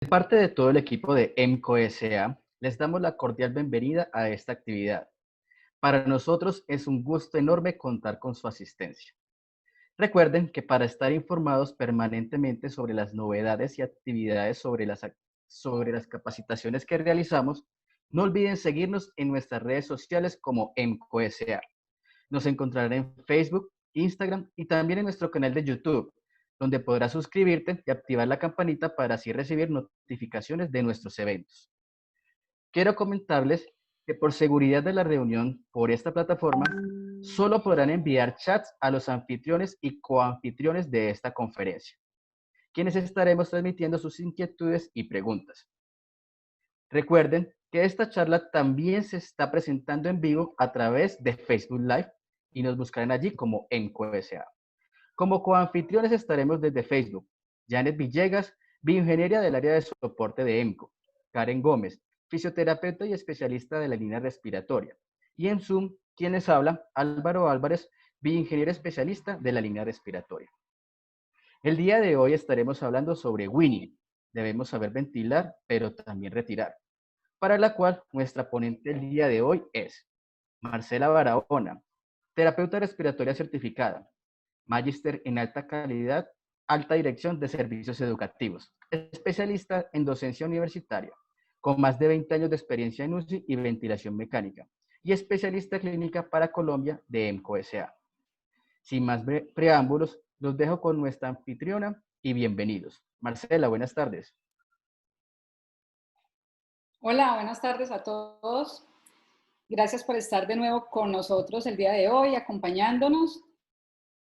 De parte de todo el equipo de EMCO S.A., les damos la cordial bienvenida a esta actividad. Para nosotros es un gusto enorme contar con su asistencia. Recuerden que para estar informados permanentemente sobre las novedades y actividades sobre las capacitaciones que realizamos, no olviden seguirnos en nuestras redes sociales como EMCO S.A. Nos encontrarán en Facebook, Instagram y también en nuestro canal de YouTube, donde podrás suscribirte y activar la campanita para así recibir notificaciones de nuestros eventos. Quiero comentarles que por seguridad de la reunión por esta plataforma, solo podrán enviar chats a los anfitriones y coanfitriones de esta conferencia, quienes estaremos transmitiendo sus inquietudes y preguntas. Recuerden que esta charla también se está presentando en vivo a través de Facebook Live y nos buscarán allí como EMCO.SA. Como coanfitriones estaremos desde Facebook, Janet Villegas, bioingeniera del área de soporte de EMCO, Karen Gómez, fisioterapeuta y especialista de la línea respiratoria, y en Zoom, quienes hablan, Álvaro Álvarez, bioingeniero especialista de la línea respiratoria. El día de hoy estaremos hablando sobre winning. Debemos saber ventilar, pero también retirar, para la cual nuestra ponente el día de hoy es Marcela Barahona, terapeuta respiratoria certificada, magíster en alta calidad, alta dirección de servicios educativos, especialista en docencia universitaria, con más de 20 años de experiencia en UCI y ventilación mecánica, y especialista clínica para Colombia de EMCO S.A. Sin más preámbulos, los dejo con nuestra anfitriona y bienvenidos. Marcela, buenas tardes. Hola, buenas tardes a todos. Gracias por estar de nuevo con nosotros el día de hoy, acompañándonos.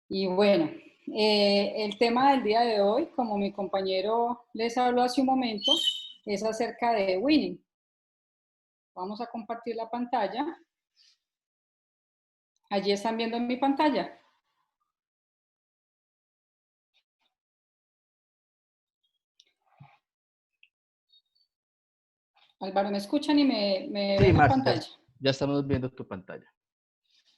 Y bueno, el tema del día de hoy, como mi compañero les habló hace un momento, es acerca de winning. Vamos a compartir la pantalla. Allí están viendo en mi pantalla. Álvaro, ¿me escuchan y me Sí, ven la Marcela, pantalla? ya estamos viendo tu pantalla.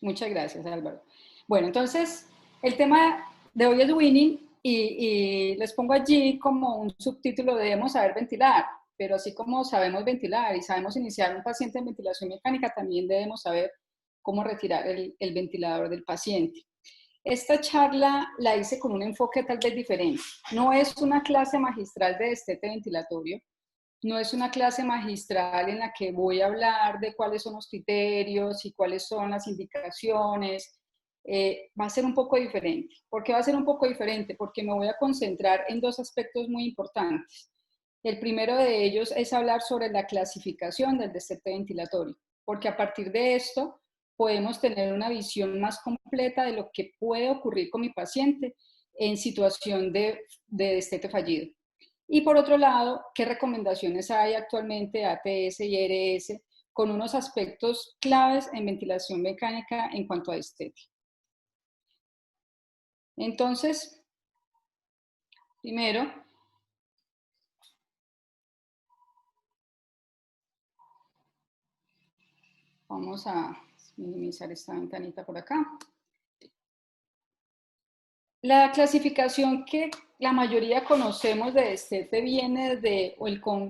Muchas gracias, Álvaro. Bueno, entonces, el tema de hoy es winning y les pongo allí como un subtítulo, debemos saber ventilar, pero así como sabemos ventilar y sabemos iniciar un paciente en ventilación mecánica, también debemos saber cómo retirar el ventilador del paciente. Esta charla la hice con un enfoque tal vez diferente. No es una clase magistral de destete ventilatorio, no es una clase magistral en la que voy a hablar de cuáles son los criterios y cuáles son las indicaciones. Va a ser un poco diferente. ¿Por qué va a ser un poco diferente? Porque me voy a concentrar en dos aspectos muy importantes. El primero de ellos es hablar sobre la clasificación del destete ventilatorio, porque a partir de esto podemos tener una visión más completa de lo que puede ocurrir con mi paciente en situación de destete fallido. Y por otro lado, ¿qué recomendaciones hay actualmente de ATS y ERS con unos aspectos claves en ventilación mecánica en cuanto a destete? Entonces, primero, vamos a minimizar esta ventanita por acá. La clasificación que la mayoría conocemos de destete viene de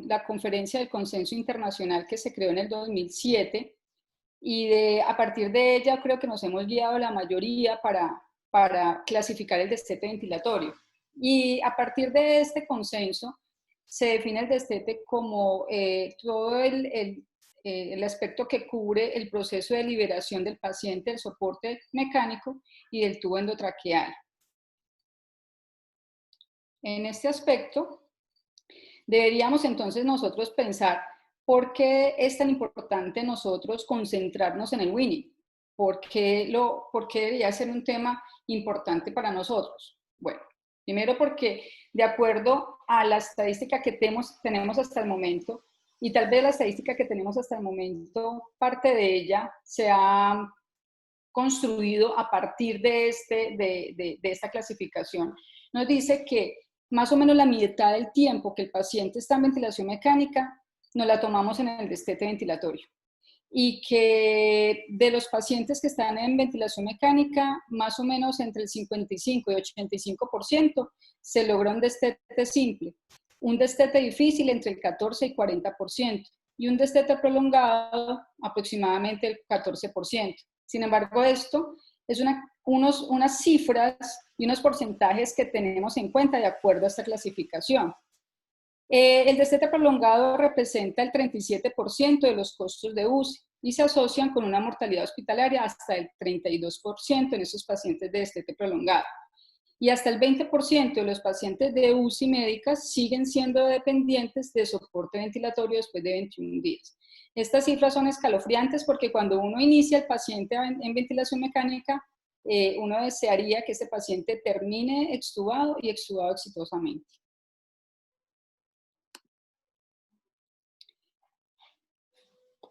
la conferencia del consenso internacional que se creó en el 2007 y a partir de ella creo que nos hemos guiado la mayoría para clasificar el destete ventilatorio. Y a partir de este consenso se define el destete como todo el aspecto que cubre el proceso de liberación del paciente, el soporte mecánico y del tubo endotraqueal. En este aspecto, deberíamos entonces nosotros pensar por qué es tan importante nosotros concentrarnos en el winning. ¿Por qué debería ser un tema importante para nosotros? Bueno, primero porque de acuerdo a la estadística que tenemos hasta el momento, y tal vez la estadística que tenemos hasta el momento, parte de ella se ha construido a partir de esta clasificación, nos dice que más o menos la mitad del tiempo que el paciente está en ventilación mecánica, nos la tomamos en el destete ventilatorio. Y que de los pacientes que están en ventilación mecánica, más o menos entre el 55 y 85% se logra un destete simple. un destete difícil entre el 14 y 40%, y un destete prolongado aproximadamente el 14%. Sin embargo, esto es unas cifras y unos porcentajes que tenemos en cuenta de acuerdo a esta clasificación. El destete prolongado representa el 37% de los costos de UCI y se asocian con una mortalidad hospitalaria hasta el 32% en esos pacientes de destete prolongado. Y hasta el 20% de los pacientes de UCI médicas siguen siendo dependientes de soporte ventilatorio después de 21 días. Estas cifras son escalofriantes porque cuando uno inicia el paciente en ventilación mecánica, uno desearía que ese paciente termine extubado y extubado exitosamente.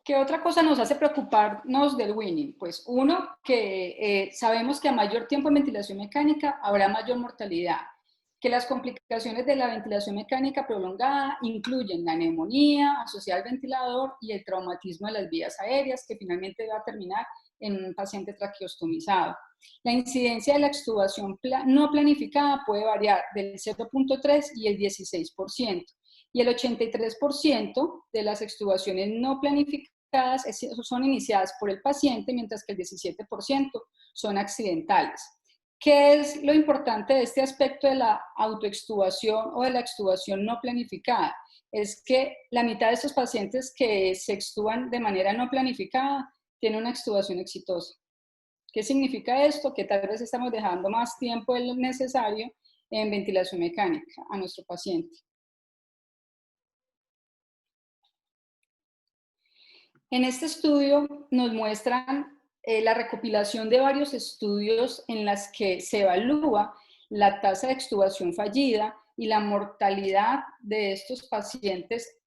¿Qué otra cosa nos hace preocuparnos del winning? Pues uno, que sabemos que a mayor tiempo en ventilación mecánica habrá mayor mortalidad, que las complicaciones de la ventilación mecánica prolongada incluyen la neumonía asociada al ventilador y el traumatismo de las vías aéreas, que finalmente va a terminar en un paciente traqueostomizado. La incidencia de la extubación no planificada puede variar del 0.3 y el 16%. Y el 83% de las extubaciones no planificadas son iniciadas por el paciente, mientras que el 17% son accidentales. ¿Qué es lo importante de este aspecto de la autoextubación o de la extubación no planificada? Es que la mitad de estos pacientes que se extuban de manera no planificada tienen una extubación exitosa. ¿Qué significa esto? Que tal vez estamos dejando más tiempo de lo necesario en ventilación mecánica a nuestro paciente. En este estudio nos muestran la recopilación de varios estudios en las que se evalúa la tasa de extubación fallida y la mortalidad de estos pacientes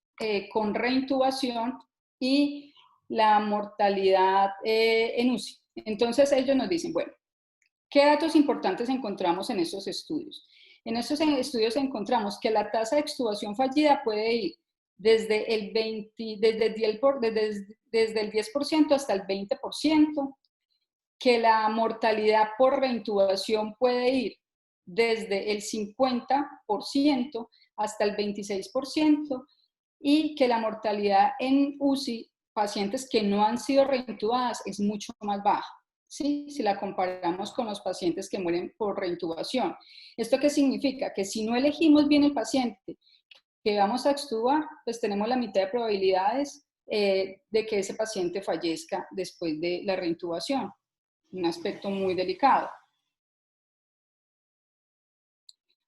con reintubación y la mortalidad en UCI. Entonces ellos nos dicen, bueno, ¿qué datos importantes encontramos en estos estudios? En estos estudios encontramos que la tasa de extubación fallida puede ir desde el 10% hasta el 20%, que la mortalidad por reintubación puede ir desde el 50% hasta el 26%, y que la mortalidad en UCI, pacientes que no han sido reintubadas, es mucho más baja. ¿Sí? Si la comparamos con los pacientes que mueren por reintubación. ¿Esto qué significa? Que si no elegimos bien el paciente que vamos a extubar, pues tenemos la mitad de probabilidades de que ese paciente fallezca después de la reintubación. Un aspecto muy delicado.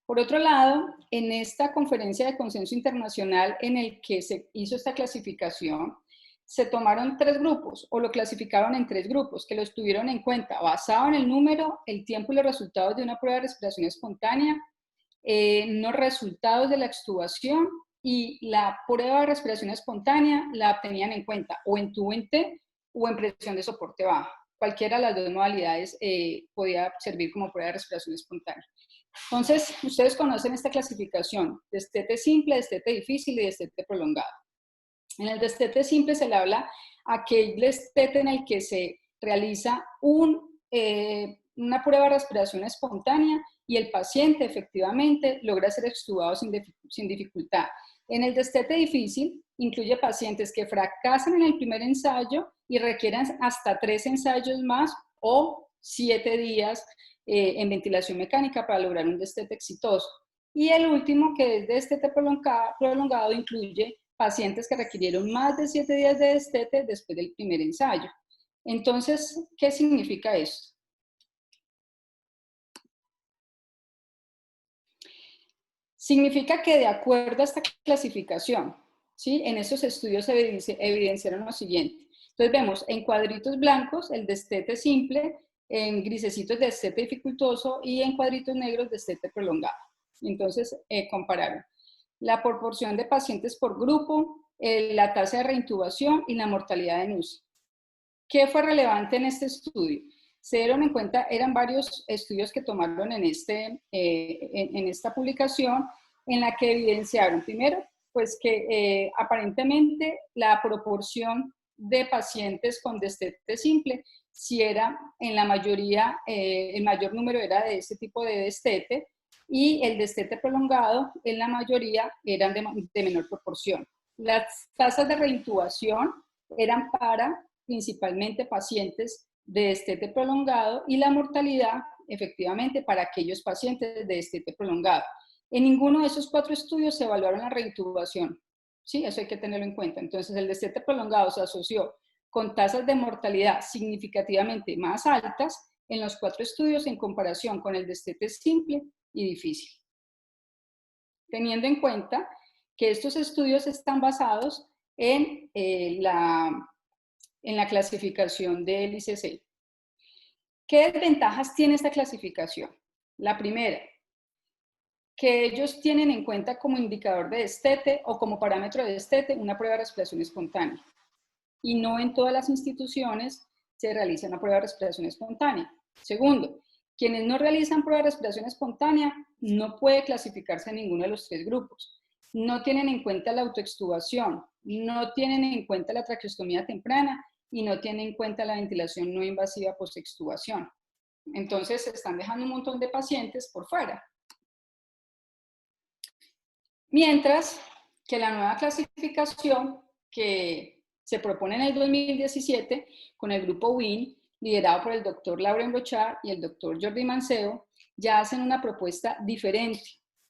Por otro lado, en esta conferencia de consenso internacional en el que se hizo esta clasificación, se tomaron 3 grupos, o lo clasificaron en 3 grupos, que los tuvieron en cuenta basado en el número, el tiempo y los resultados de una prueba de respiración espontánea, los resultados de la extubación y la prueba de respiración espontánea la tenían en cuenta o en tubo en T o en presión de soporte baja. Cualquiera de las dos modalidades podía servir como prueba de respiración espontánea. Entonces, ustedes conocen esta clasificación, destete simple, destete difícil y destete prolongado. En el destete simple se le habla a aquel destete en el que se realiza una prueba de respiración espontánea y el paciente efectivamente logra ser extubado sin dificultad. En el destete difícil incluye pacientes que fracasan en el primer ensayo y requieren hasta 3 ensayos más o 7 días en ventilación mecánica para lograr un destete exitoso. Y el último, que es destete prolongado, incluye pacientes que requirieron más de 7 días de destete después del primer ensayo. Entonces, ¿qué significa esto? Significa que de acuerdo a esta clasificación, ¿sí? En esos estudios se evidenciaron lo siguiente. Entonces vemos en cuadritos blancos el destete simple, en grisecitos destete dificultoso y en cuadritos negros destete prolongado. Entonces compararon la proporción de pacientes por grupo, la tasa de reintubación y la mortalidad en UCI. ¿Qué fue relevante en este estudio? Se dieron en cuenta, eran varios estudios que tomaron en esta publicación, en la que evidenciaron, primero, pues que aparentemente la proporción de pacientes con destete simple, si era en la mayoría, el mayor número era de este tipo de destete, y el destete prolongado en la mayoría eran de menor proporción. Las tasas de reintubación eran para principalmente pacientes de destete prolongado y la mortalidad efectivamente para aquellos pacientes de destete prolongado. En ninguno de esos 4 estudios se evaluaron la reintubación. Sí, eso hay que tenerlo en cuenta. Entonces, el destete prolongado se asoció con tasas de mortalidad significativamente más altas en los 4 estudios en comparación con el destete simple y difícil. Teniendo en cuenta que estos estudios están basados en la clasificación del ICC. ¿Qué desventajas tiene esta clasificación? La primera, que ellos tienen en cuenta como indicador de destete o como parámetro de destete una prueba de respiración espontánea. Y no en todas las instituciones se realiza una prueba de respiración espontánea. Segundo, quienes no realizan prueba de respiración espontánea no puede clasificarse en ninguno de los 3 grupos. No tienen en cuenta la autoextubación, no tienen en cuenta la traqueostomía temprana y no tienen en cuenta la ventilación no invasiva postextubación. Entonces se están dejando un montón de pacientes por fuera. Mientras que la nueva clasificación que se propone en el 2017 con el grupo WIN, liderado por el doctor Lauren Brochard y el doctor Jordi Manceo, ya hacen una propuesta diferente.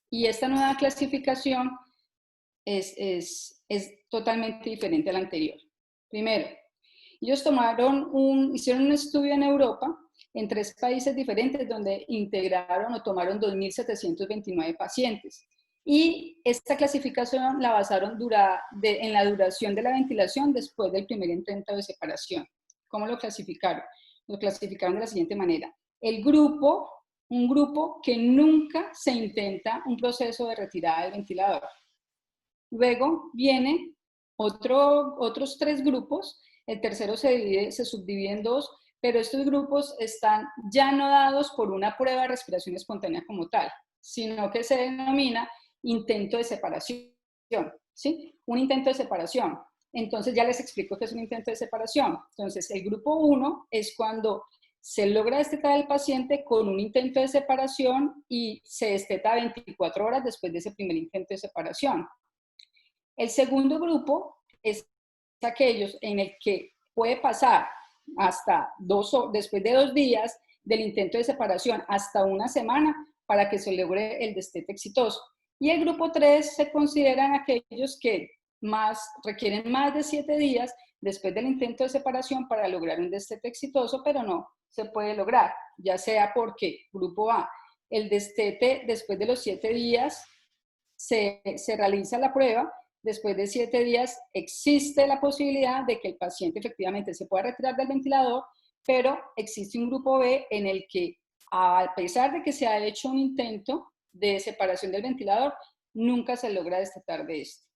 Y esta nueva clasificación es totalmente diferente a la anterior. Primero, ellos hicieron un estudio en Europa en 3 países diferentes donde integraron o tomaron 2.729 pacientes. Y esta clasificación la basaron en la duración de la ventilación después del primer intento de separación. ¿Cómo lo clasificaron? Lo clasificaron de la siguiente manera. Un grupo que nunca se intenta un proceso de retirada del ventilador. Luego vienen otros 3 grupos. El tercero se subdivide en 2, pero estos grupos están ya no dados por una prueba de respiración espontánea como tal, sino que se denomina intento de separación, ¿sí? Un intento de separación. Entonces ya les explico qué es un intento de separación. Entonces el grupo 1 es cuando se logra destetar al paciente con un intento de separación y se desteta 24 horas después de ese primer intento de separación. El segundo grupo es aquellos en el que puede pasar después de 2 días del intento de separación hasta 1 semana para que se logre el destete exitoso. Y el grupo 3 se consideran aquellos que requieren más de 7 días después del intento de separación para lograr un destete exitoso, pero no se puede lograr, ya sea porque, grupo A, el destete después de los 7 días se realiza la prueba. Después de 7 días existe la posibilidad de que el paciente efectivamente se pueda retirar del ventilador, pero existe un grupo B en el que, a pesar de que se ha hecho un intento de separación del ventilador, nunca se logra destetar de este.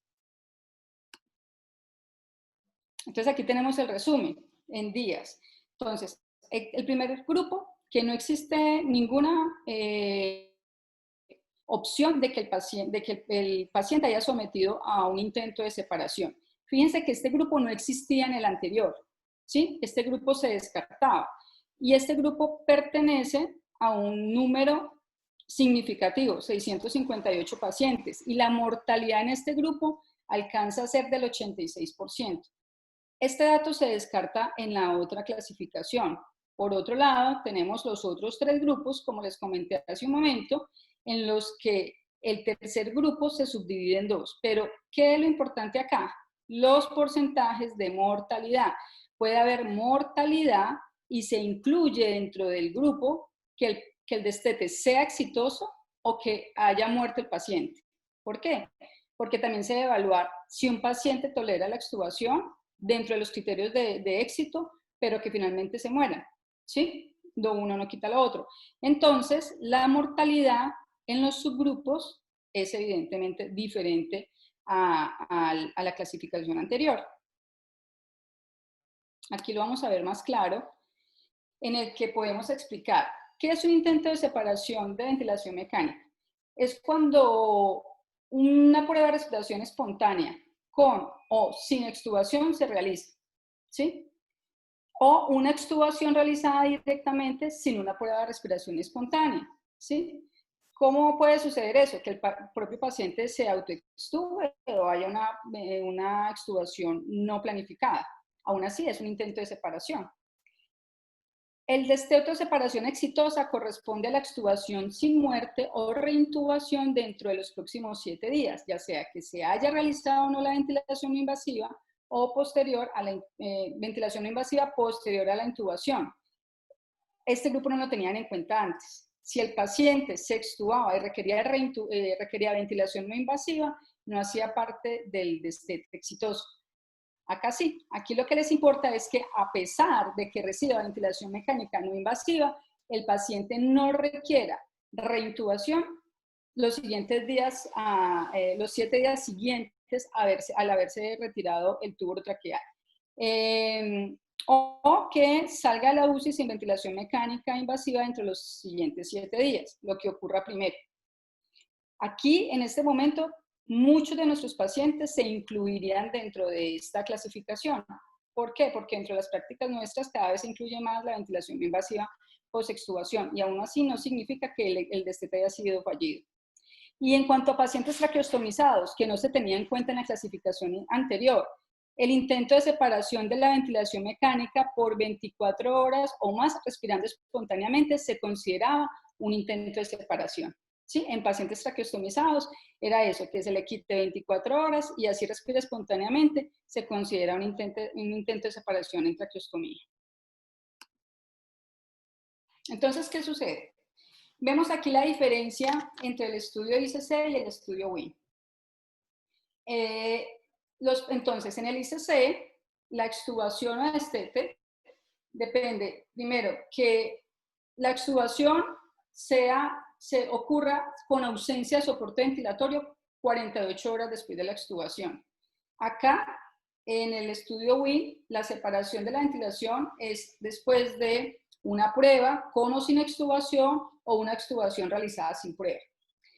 Entonces aquí tenemos el resumen en días. Entonces, el primer grupo, que no existe ninguna opción de que el paciente haya sometido a un intento de separación. Fíjense que este grupo no existía en el anterior, ¿sí? Este grupo se descartaba y este grupo pertenece a un número significativo, 658 pacientes, y la mortalidad en este grupo alcanza a ser del 86%. Este dato se descarta en la otra clasificación. Por otro lado, tenemos los otros 3 grupos, como les comenté hace un momento, en los que el tercer grupo se subdivide en 2. Pero, ¿qué es lo importante acá? Los porcentajes de mortalidad. Puede haber mortalidad y se incluye dentro del grupo que el destete sea exitoso o que haya muerto el paciente. ¿Por qué? Porque también se debe evaluar si un paciente tolera la extubación dentro de los criterios de éxito, pero que finalmente se muera, ¿sí? Uno no quita lo otro. Entonces, la mortalidad en los subgrupos es evidentemente diferente a la clasificación anterior. Aquí lo vamos a ver más claro, en el que podemos explicar qué es un intento de separación de ventilación mecánica. Es cuando una prueba de respiración espontánea con o sin extubación se realiza, ¿sí? O una extubación realizada directamente sin una prueba de respiración espontánea, ¿sí? ¿Cómo puede suceder eso? Que el propio paciente se autoextube o haya una extubación no planificada. Aún así, es un intento de separación. El destete o separación exitosa corresponde a la extubación sin muerte o reintubación dentro de los próximos 7 días, ya sea que se haya realizado o no la ventilación no invasiva o posterior a la ventilación no invasiva posterior a la intubación. Este grupo no lo tenían en cuenta antes. Si el paciente se extubaba y requería ventilación no invasiva, no hacía parte del destete exitoso. Acá sí, aquí lo que les importa es que a pesar de que reciba ventilación mecánica no invasiva, el paciente no requiera reintubación los siguientes días, los 7 días siguientes al haberse retirado el tubo traqueal. O que salga a la UCI sin ventilación mecánica invasiva dentro de los siguientes 7 días, lo que ocurra primero. Aquí, en este momento, muchos de nuestros pacientes se incluirían dentro de esta clasificación. ¿Por qué? Porque dentro de las prácticas nuestras cada vez se incluye más la ventilación invasiva post-extubación y aún así no significa que el destete haya sido fallido. Y en cuanto a pacientes traqueostomizados, que no se tenía en cuenta en la clasificación anterior, el intento de separación de la ventilación mecánica por 24 horas o más respirando espontáneamente se consideraba un intento de separación. ¿Sí? En pacientes traqueostomizados era eso, que se le quite 24 horas y así respira espontáneamente, se considera un intento de separación en traqueostomía. Entonces, ¿qué sucede? Vemos aquí la diferencia entre el estudio ICC y el estudio WIN. Entonces, en el ICC, la extubación o destete depende, primero, que la extubación se ocurra con ausencia de soporte ventilatorio 48 horas después de la extubación. Acá, en el estudio WIN, la separación de la ventilación es después de una prueba con o sin extubación o una extubación realizada sin prueba.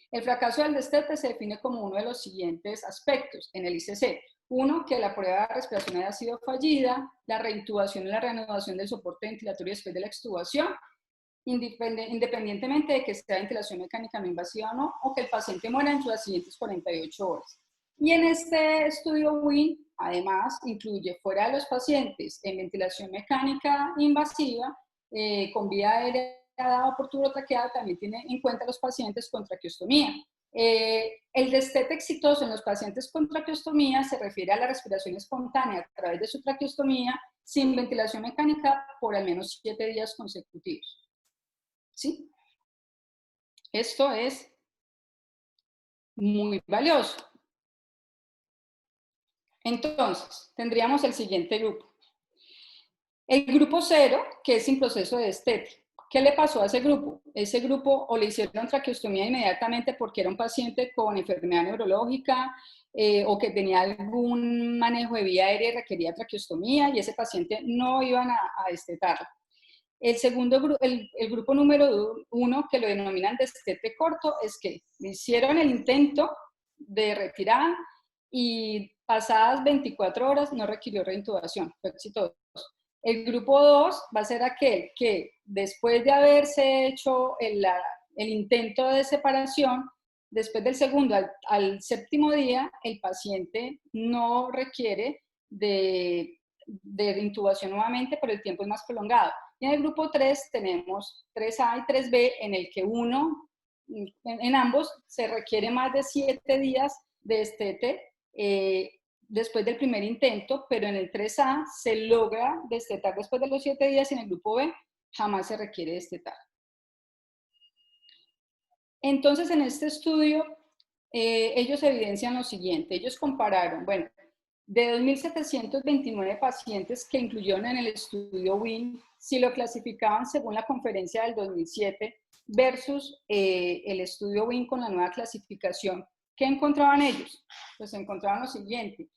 El fracaso del destete se define como uno de los siguientes aspectos en el ICC. Uno, que la prueba de respiración haya sido fallida, la reintubación y la reanudación del soporte ventilatorio después de la extubación, independientemente de que sea ventilación mecánica no invasiva o no, o que el paciente muera en las siguientes 48 horas. Y en este estudio WIN, además, incluye fuera de los pacientes en ventilación mecánica invasiva, con vía aérea dada por tubo traqueal, también tiene en cuenta los pacientes con traqueostomía. El destete exitoso en los pacientes con traqueostomía se refiere a la respiración espontánea a través de su traqueostomía sin ventilación mecánica por al menos 7 días consecutivos. ¿Sí? Esto es muy valioso. Entonces, tendríamos el siguiente grupo. El grupo 0, que es sin proceso de destete. ¿Qué le pasó a ese grupo? Ese grupo o le hicieron traqueostomía inmediatamente porque era un paciente con enfermedad neurológica o que tenía algún manejo de vía aérea y requería traqueostomía y ese paciente no iban a destetarlo. El grupo número 1, que lo denominan destete corto, es que le hicieron el intento de retirada y pasadas 24 horas no requirió reintubación, fue exitoso. El grupo 2 va a ser aquel que después de haberse hecho el intento de separación, después del segundo al séptimo día, el paciente no requiere de intubación nuevamente, pero el tiempo es más prolongado. Y en el grupo 3 tenemos 3A y 3B, en el que en ambos se requiere más de 7 días de destete después del primer intento, pero en el 3A se logra destetar después de los 7 días y en el grupo B jamás se requiere destetar. Entonces, en este estudio, ellos evidencian lo siguiente. Ellos compararon, bueno, de 2.729 pacientes que incluyeron en el estudio WIN, si lo clasificaban según la conferencia del 2007 versus el estudio WIN con la nueva clasificación, ¿qué encontraban ellos? Pues encontraban lo siguiente,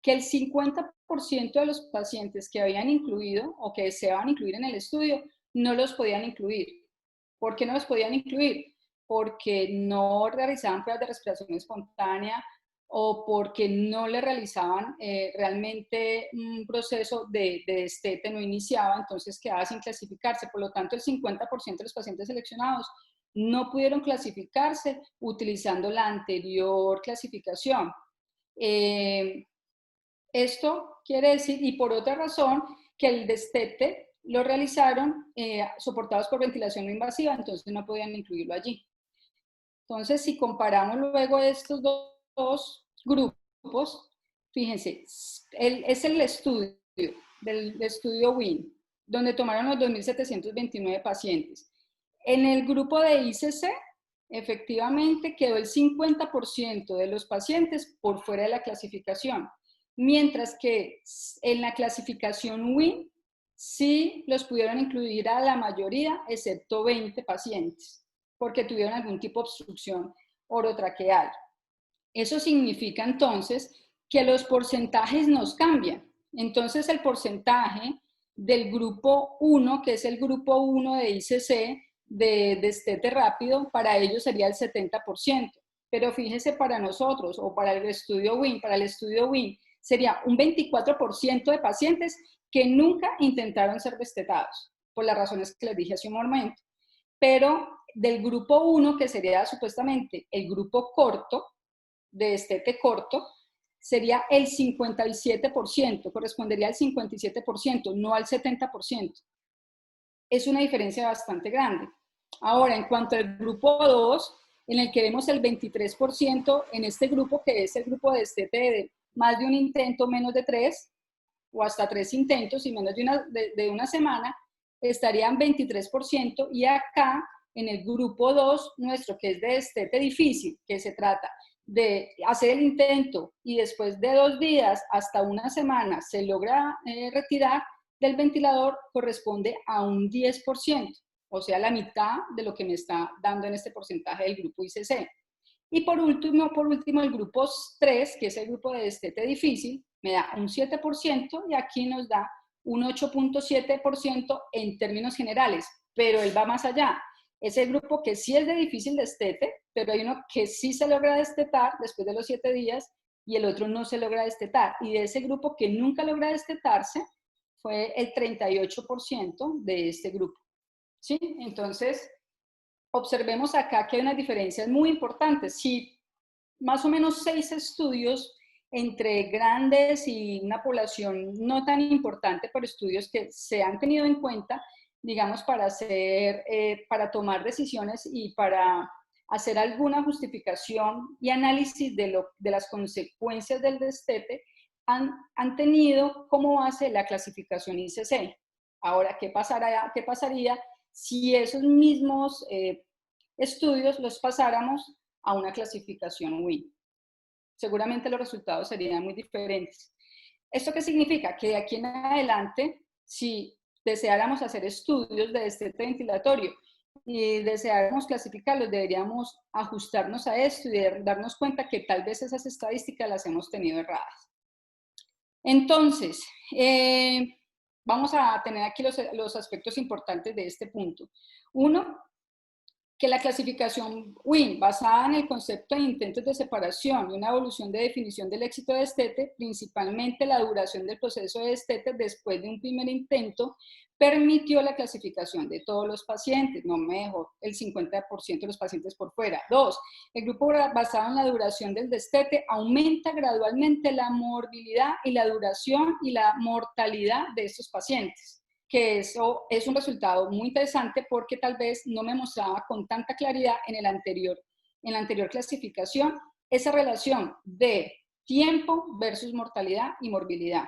que el 50% de los pacientes que habían incluido o que deseaban incluir en el estudio no los podían incluir. ¿Por qué no los podían incluir? Porque no realizaban pruebas de respiración espontánea o porque no le realizaban realmente un proceso de destete, no iniciaba, entonces quedaba sin clasificarse. Por lo tanto, el 50% de los pacientes seleccionados no pudieron clasificarse utilizando la anterior clasificación. Esto quiere decir, y por otra razón, que el destete lo realizaron soportados por ventilación no invasiva, entonces no podían incluirlo allí. Entonces, si comparamos luego estos dos grupos, fíjense, es el estudio del estudio WIN, donde tomaron los 2.729 pacientes. En el grupo de ICC, efectivamente quedó el 50% de los pacientes por fuera de la clasificación, mientras que en la clasificación WIN sí los pudieron incluir a la mayoría, excepto 20 pacientes, porque tuvieron algún tipo de obstrucción orotraqueal. Eso significa entonces que los porcentajes nos cambian. Entonces el porcentaje del grupo 1, que es el grupo 1 de ICC, de destete rápido, para ellos sería el 70%. Pero fíjese para nosotros, o para el estudio WIN, sería un 24% de pacientes que nunca intentaron ser destetados, por las razones que les dije hace un momento. Pero del grupo 1, que sería supuestamente el grupo corto, de destete corto, sería el 57%, correspondería al 57%, no al 70%. Es una diferencia bastante grande. Ahora, en cuanto al grupo 2, en el que vemos el 23%, en este grupo, que es el grupo de destete de más de un intento, menos de 3, o hasta 3 intentos y menos de una semana, estarían 23%, y acá, en el grupo 2, nuestro, que es de destete difícil, que se trata de hacer el intento y después de 2 días hasta una semana se logra retirar del ventilador, corresponde a un 10%, o sea, la mitad de lo que me está dando en este porcentaje del grupo ICC. Y por último, el grupo 3, que es el grupo de destete difícil, me da un 7% y aquí nos da un 8.7% en términos generales, pero él va más allá. Es el grupo que sí es de difícil destete, pero hay uno que sí se logra destetar después de los 7 días y el otro no se logra destetar. Y de ese grupo que nunca logra destetarse, fue el 38% de este grupo. ¿Sí? Entonces, observemos acá que hay unas diferencias muy importantes. Si más o menos 6 estudios entre grandes y una población no tan importante, pero estudios que se han tenido en cuenta, digamos, para tomar decisiones y para hacer alguna justificación y análisis de las consecuencias del destete, han tenido como base la clasificación ICC. Ahora, ¿qué pasaría si esos mismos estudios los pasáramos a una clasificación WIN? Seguramente los resultados serían muy diferentes. ¿Esto qué significa? Que de aquí en adelante, si deseáramos hacer estudios de destete ventilatorio y deseáramos clasificarlos, deberíamos ajustarnos a esto y darnos cuenta que tal vez esas estadísticas las hemos tenido erradas. Entonces, vamos a tener aquí los aspectos importantes de este punto. Uno, que la clasificación WIN, basada en el concepto de intentos de separación y una evolución de definición del éxito de destete, principalmente la duración del proceso de destete después de un primer intento, permitió la clasificación de todos los pacientes, no me dejó el 50% de los pacientes por fuera. 2, el grupo basado en la duración del destete aumenta gradualmente la morbilidad y la duración y la mortalidad de estos pacientes, que eso es un resultado muy interesante porque tal vez no me mostraba con tanta claridad en la anterior clasificación esa relación de tiempo versus mortalidad y morbilidad.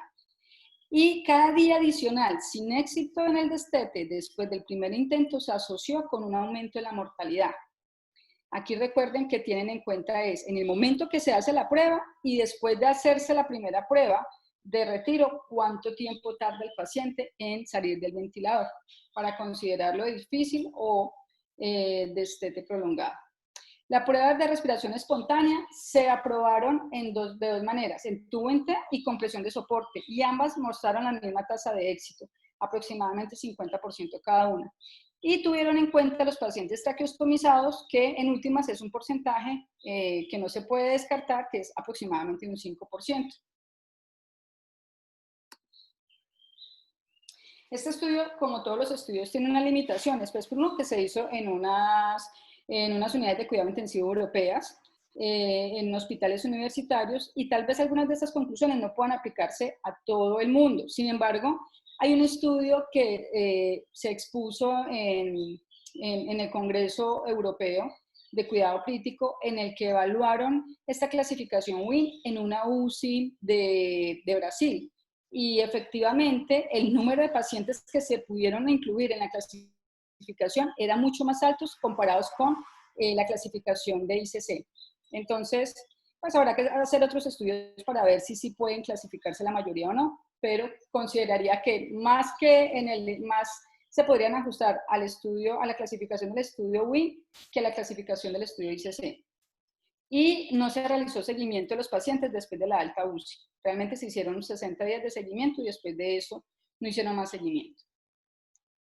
Y cada día adicional sin éxito en el destete después del primer intento se asoció con un aumento de la mortalidad. Aquí recuerden que tienen en cuenta en el momento que se hace la prueba y después de hacerse la primera prueba de retiro, cuánto tiempo tarda el paciente en salir del ventilador para considerarlo difícil o destete prolongado. Las pruebas de respiración espontánea se aprobaron de dos maneras, en tubo y compresión de soporte, y ambas mostraron la misma tasa de éxito, aproximadamente 50% cada una. Y tuvieron en cuenta los pacientes traqueostomizados, que en últimas es un porcentaje que no se puede descartar, que es aproximadamente un 5%. Este estudio, como todos los estudios, tiene unas limitaciones, pues por uno que se hizo en unas en unas unidades de cuidado intensivo europeas, en hospitales universitarios, y tal vez algunas de estas conclusiones no puedan aplicarse a todo el mundo. Sin embargo, hay un estudio que se expuso en el Congreso Europeo de Cuidado Crítico, en el que evaluaron esta clasificación WIN en una UCI de Brasil. Y efectivamente, el número de pacientes que se pudieron incluir en la clasificación era mucho más alto comparados con la clasificación de ICC. Entonces, pues habrá que hacer otros estudios para ver si sí pueden clasificarse la mayoría o no, pero consideraría que más se podrían ajustar al estudio, a la clasificación del estudio WIN que a la clasificación del estudio ICC. Y no se realizó seguimiento de los pacientes después de la alta UCI. Realmente se hicieron 60 días de seguimiento y después de eso no hicieron más seguimiento.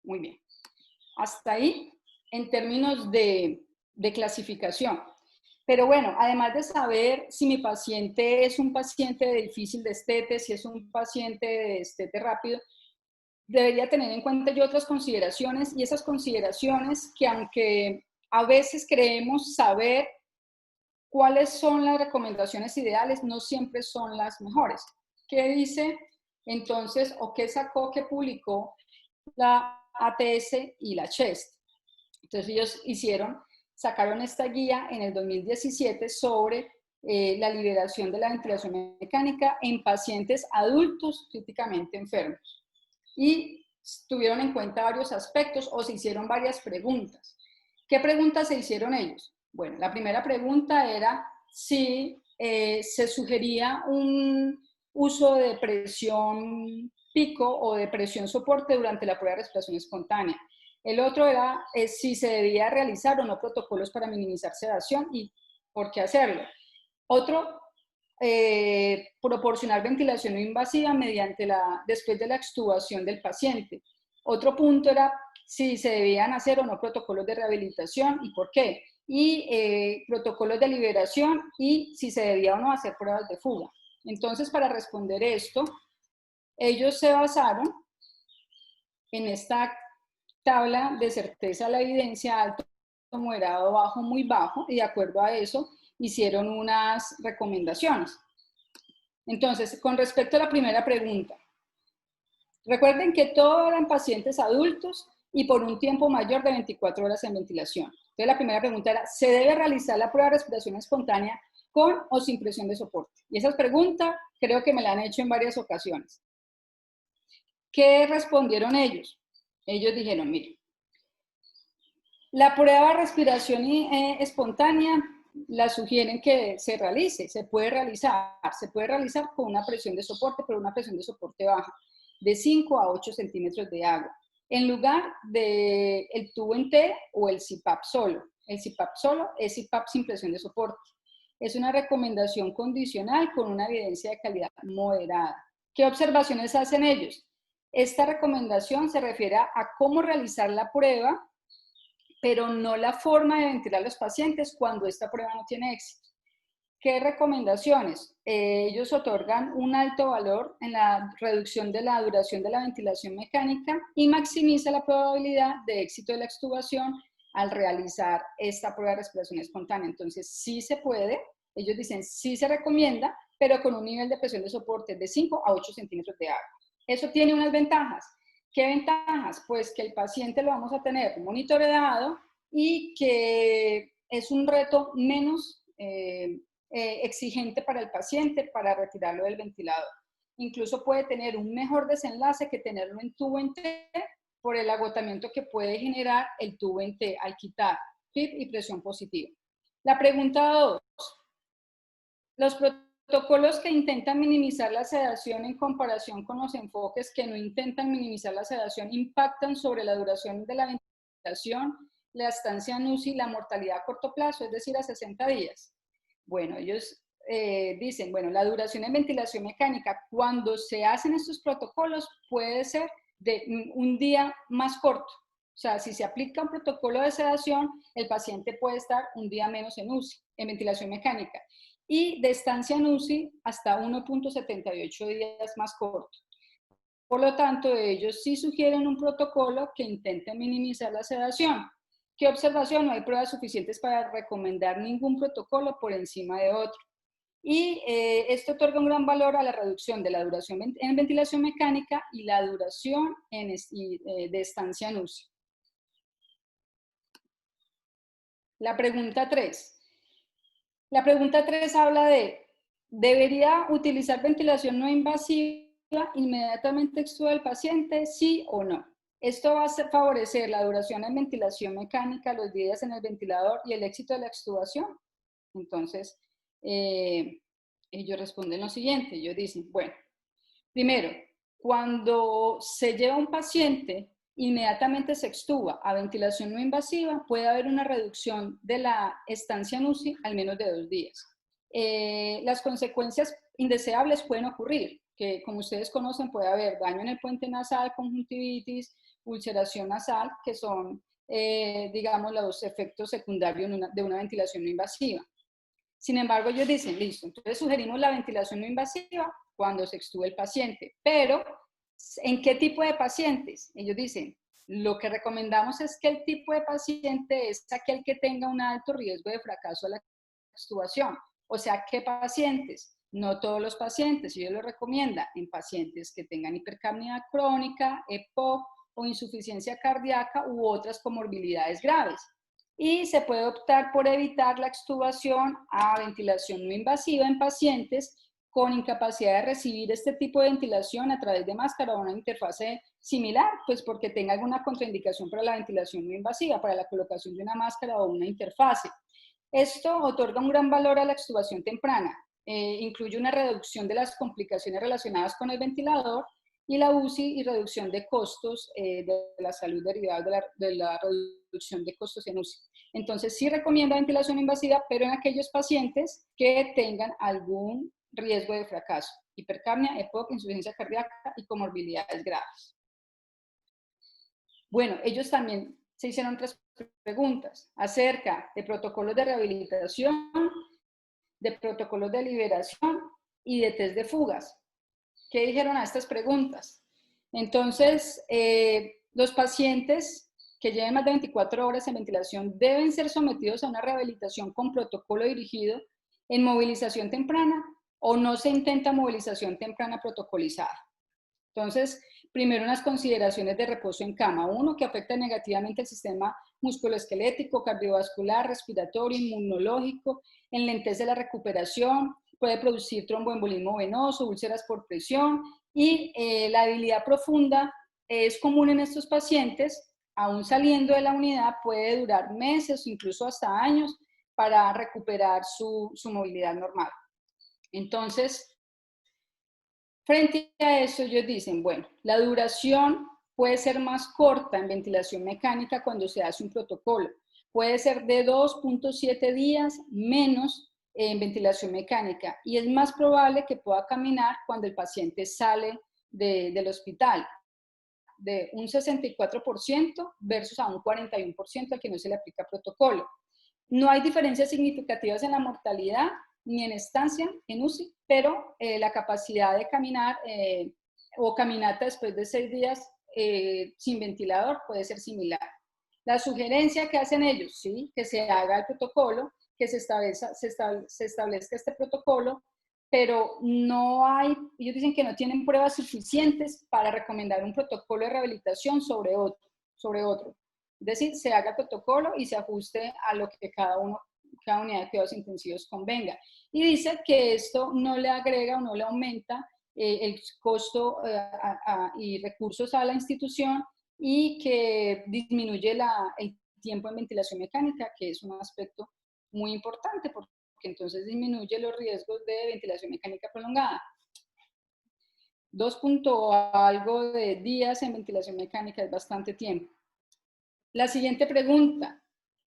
Muy bien. Hasta ahí en términos de clasificación. Pero bueno, además de saber si mi paciente es un paciente de difícil destete, si es un paciente de destete rápido, debería tener en cuenta yo otras consideraciones, y esas consideraciones que, aunque a veces creemos saber cuáles son las recomendaciones ideales, no siempre son las mejores. ¿Qué dice entonces, o qué sacó, qué publicó la ATS y la CHEST? Entonces ellos sacaron esta guía en el 2017 sobre la liberación de la ventilación mecánica en pacientes adultos críticamente enfermos. Y tuvieron en cuenta varios aspectos, o se hicieron varias preguntas. ¿Qué preguntas se hicieron ellos? Bueno, la primera pregunta era si se sugería un uso de presión pico o de presión soporte durante la prueba de respiración espontánea. El otro era si se debía realizar o no protocolos para minimizar sedación y por qué hacerlo. Otro, proporcionar ventilación no invasiva después de la extubación del paciente. Otro punto era si se debían hacer o no protocolos de rehabilitación y por qué. Y protocolos de liberación y si se debía o no hacer pruebas de fuga. Entonces, para responder esto, ellos se basaron en esta tabla de certeza de la evidencia: alto, moderado, bajo, muy bajo, y de acuerdo a eso hicieron unas recomendaciones. Entonces, con respecto a la primera pregunta, recuerden que todos eran pacientes adultos y por un tiempo mayor de 24 horas en ventilación. Entonces, la primera pregunta era: ¿se debe realizar la prueba de respiración espontánea con o sin presión de soporte? Y esa pregunta creo que me la han hecho en varias ocasiones. ¿Qué respondieron ellos? Ellos dijeron: mire, la prueba de respiración espontánea la sugieren que se realice, se puede realizar con una presión de soporte, pero una presión de soporte baja, de 5 a 8 centímetros de agua, en lugar del tubo en T o el CPAP solo. El CPAP solo es CPAP sin presión de soporte. Es una recomendación condicional con una evidencia de calidad moderada. ¿Qué observaciones hacen ellos? Esta recomendación se refiere a cómo realizar la prueba, pero no la forma de ventilar a los pacientes cuando esta prueba no tiene éxito. ¿Qué recomendaciones? Ellos otorgan un alto valor en la reducción de la duración de la ventilación mecánica y maximiza la probabilidad de éxito de la extubación al realizar esta prueba de respiración espontánea. Entonces, sí se puede, ellos dicen sí se recomienda, pero con un nivel de presión de soporte de 5 a 8 centímetros de agua. Eso tiene unas ventajas. ¿Qué ventajas? Pues que el paciente lo vamos a tener monitoreado y que es un reto menos exigente para el paciente para retirarlo del ventilador. Incluso puede tener un mejor desenlace que tenerlo en tubo en T por el agotamiento que puede generar el tubo en T al quitar PIP y presión positiva. La pregunta 2. Los protocolos que intentan minimizar la sedación en comparación con los enfoques que no intentan minimizar la sedación impactan sobre la duración de la ventilación, la estancia en UCI y la mortalidad a corto plazo, es decir, a 60 días. Bueno, ellos dicen, bueno, la duración en ventilación mecánica, cuando se hacen estos protocolos, puede ser de un día más corto. O sea, si se aplica un protocolo de sedación, el paciente puede estar un día menos en UCI, en ventilación mecánica. Y de estancia en UCI hasta 1.78 días más corto. Por lo tanto, ellos sí sugieren un protocolo que intente minimizar la sedación. ¿Qué observación? No hay pruebas suficientes para recomendar ningún protocolo por encima de otro. Y esto otorga un gran valor a la reducción de la duración en ventilación mecánica y la duración de estancia en UCI. La pregunta 3. La pregunta 3 habla de, ¿debería utilizar ventilación no invasiva inmediatamente extuba el paciente, sí o no? Esto va a favorecer la duración en ventilación mecánica, los días en el ventilador y el éxito de la extubación. Entonces, ellos responden lo siguiente, ellos dicen, bueno, primero, cuando se lleva un paciente, inmediatamente se extuba a ventilación no invasiva, puede haber una reducción de la estancia en UCI al menos de 2 días. Las consecuencias indeseables pueden ocurrir, que como ustedes conocen puede haber daño en el puente nasal, conjuntivitis, ulceración nasal, que son, digamos, los efectos secundarios de una ventilación no invasiva. Sin embargo, ellos dicen, listo, entonces sugerimos la ventilación no invasiva cuando se extuba el paciente, pero ¿en qué tipo de pacientes? Ellos dicen, lo que recomendamos es que el tipo de paciente es aquel que tenga un alto riesgo de fracaso a la extubación. O sea, ¿qué pacientes? No todos los pacientes, ellos lo recomiendan en pacientes que tengan hipercapnia crónica, EPOC o insuficiencia cardíaca u otras comorbilidades graves. Y se puede optar por evitar la extubación a ventilación no invasiva en pacientes con incapacidad de recibir este tipo de ventilación a través de máscara o una interfase similar, pues porque tenga alguna contraindicación para la ventilación no invasiva, para la colocación de una máscara o una interfase. Esto otorga un gran valor a la extubación temprana, incluye una reducción de las complicaciones relacionadas con el ventilador y la UCI y reducción de costos de la salud derivados de la reducción de costos en UCI. Entonces, sí recomienda ventilación invasiva, pero en aquellos pacientes que tengan algún riesgo de fracaso, hipercapnia, EPOC, insuficiencia cardíaca y comorbilidades graves. Bueno, ellos también se hicieron 3 preguntas acerca de protocolos de rehabilitación, de protocolos de liberación y de test de fugas. ¿Qué dijeron a estas preguntas? Entonces, los pacientes que lleven más de 24 horas en ventilación deben ser sometidos a una rehabilitación con protocolo dirigido en movilización temprana o no se intenta movilización temprana protocolizada. Entonces, primero unas consideraciones de reposo en cama. Uno, que afecta negativamente el sistema musculoesquelético, cardiovascular, respiratorio, inmunológico, enlentece la recuperación, puede producir tromboembolismo venoso, úlceras por presión y la debilidad profunda es común en estos pacientes, aún saliendo de la unidad puede durar meses o incluso hasta años para recuperar su movilidad normal. Entonces, frente a eso, ellos dicen, bueno, la duración puede ser más corta en ventilación mecánica cuando se hace un protocolo. Puede ser de 2.7 días menos en ventilación mecánica y es más probable que pueda caminar cuando el paciente sale del hospital, de un 64% versus a un 41% al que no se le aplica protocolo. No hay diferencias significativas en la mortalidad ni en estancia en UCI, pero la capacidad de caminar o caminata después de 6 días sin ventilador puede ser similar. La sugerencia que hacen ellos, ¿sí? Que se haga el protocolo, que se establezca este protocolo, pero no hay, ellos dicen que no tienen pruebas suficientes para recomendar un protocolo de rehabilitación sobre otro. Es decir, se haga el protocolo y se ajuste a lo que cada unidad de cuidados intensivos convenga. Y dice que esto no le agrega o no le aumenta el costo y recursos a la institución y que disminuye el tiempo en ventilación mecánica, que es un aspecto muy importante porque entonces disminuye los riesgos de ventilación mecánica prolongada. 2 algo de días en ventilación mecánica es bastante tiempo. La siguiente pregunta.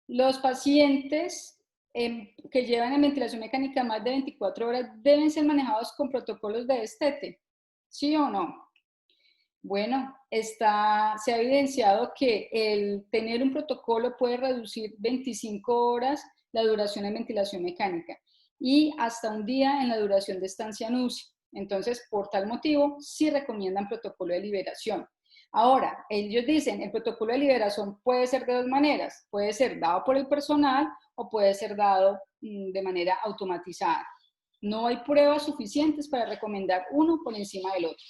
¿Los pacientes que llevan en ventilación mecánica más de 24 horas deben ser manejados con protocolos de destete? ¿Sí o no? Bueno, se ha evidenciado que el tener un protocolo puede reducir 25 horas la duración en ventilación mecánica y hasta un día en la duración de estancia en UCI. Entonces, por tal motivo, sí recomiendan protocolo de liberación. Ahora, ellos dicen, el protocolo de liberación puede ser de dos maneras, puede ser dado por el personal o puede ser dado de manera automatizada. No hay pruebas suficientes para recomendar uno por encima del otro.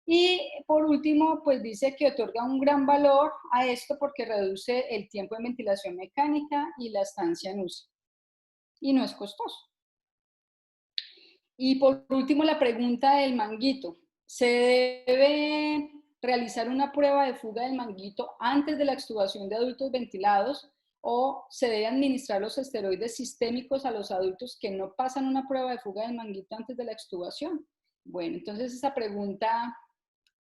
Y por último, pues dice que otorga un gran valor a esto porque reduce el tiempo de ventilación mecánica y la estancia en UCI. Y no es costoso. Y por último, la pregunta del manguito. ¿Se debe realizar una prueba de fuga del manguito antes de la extubación de adultos ventilados o se debe administrar los esteroides sistémicos a los adultos que no pasan una prueba de fuga del manguito antes de la extubación? Bueno, entonces esa pregunta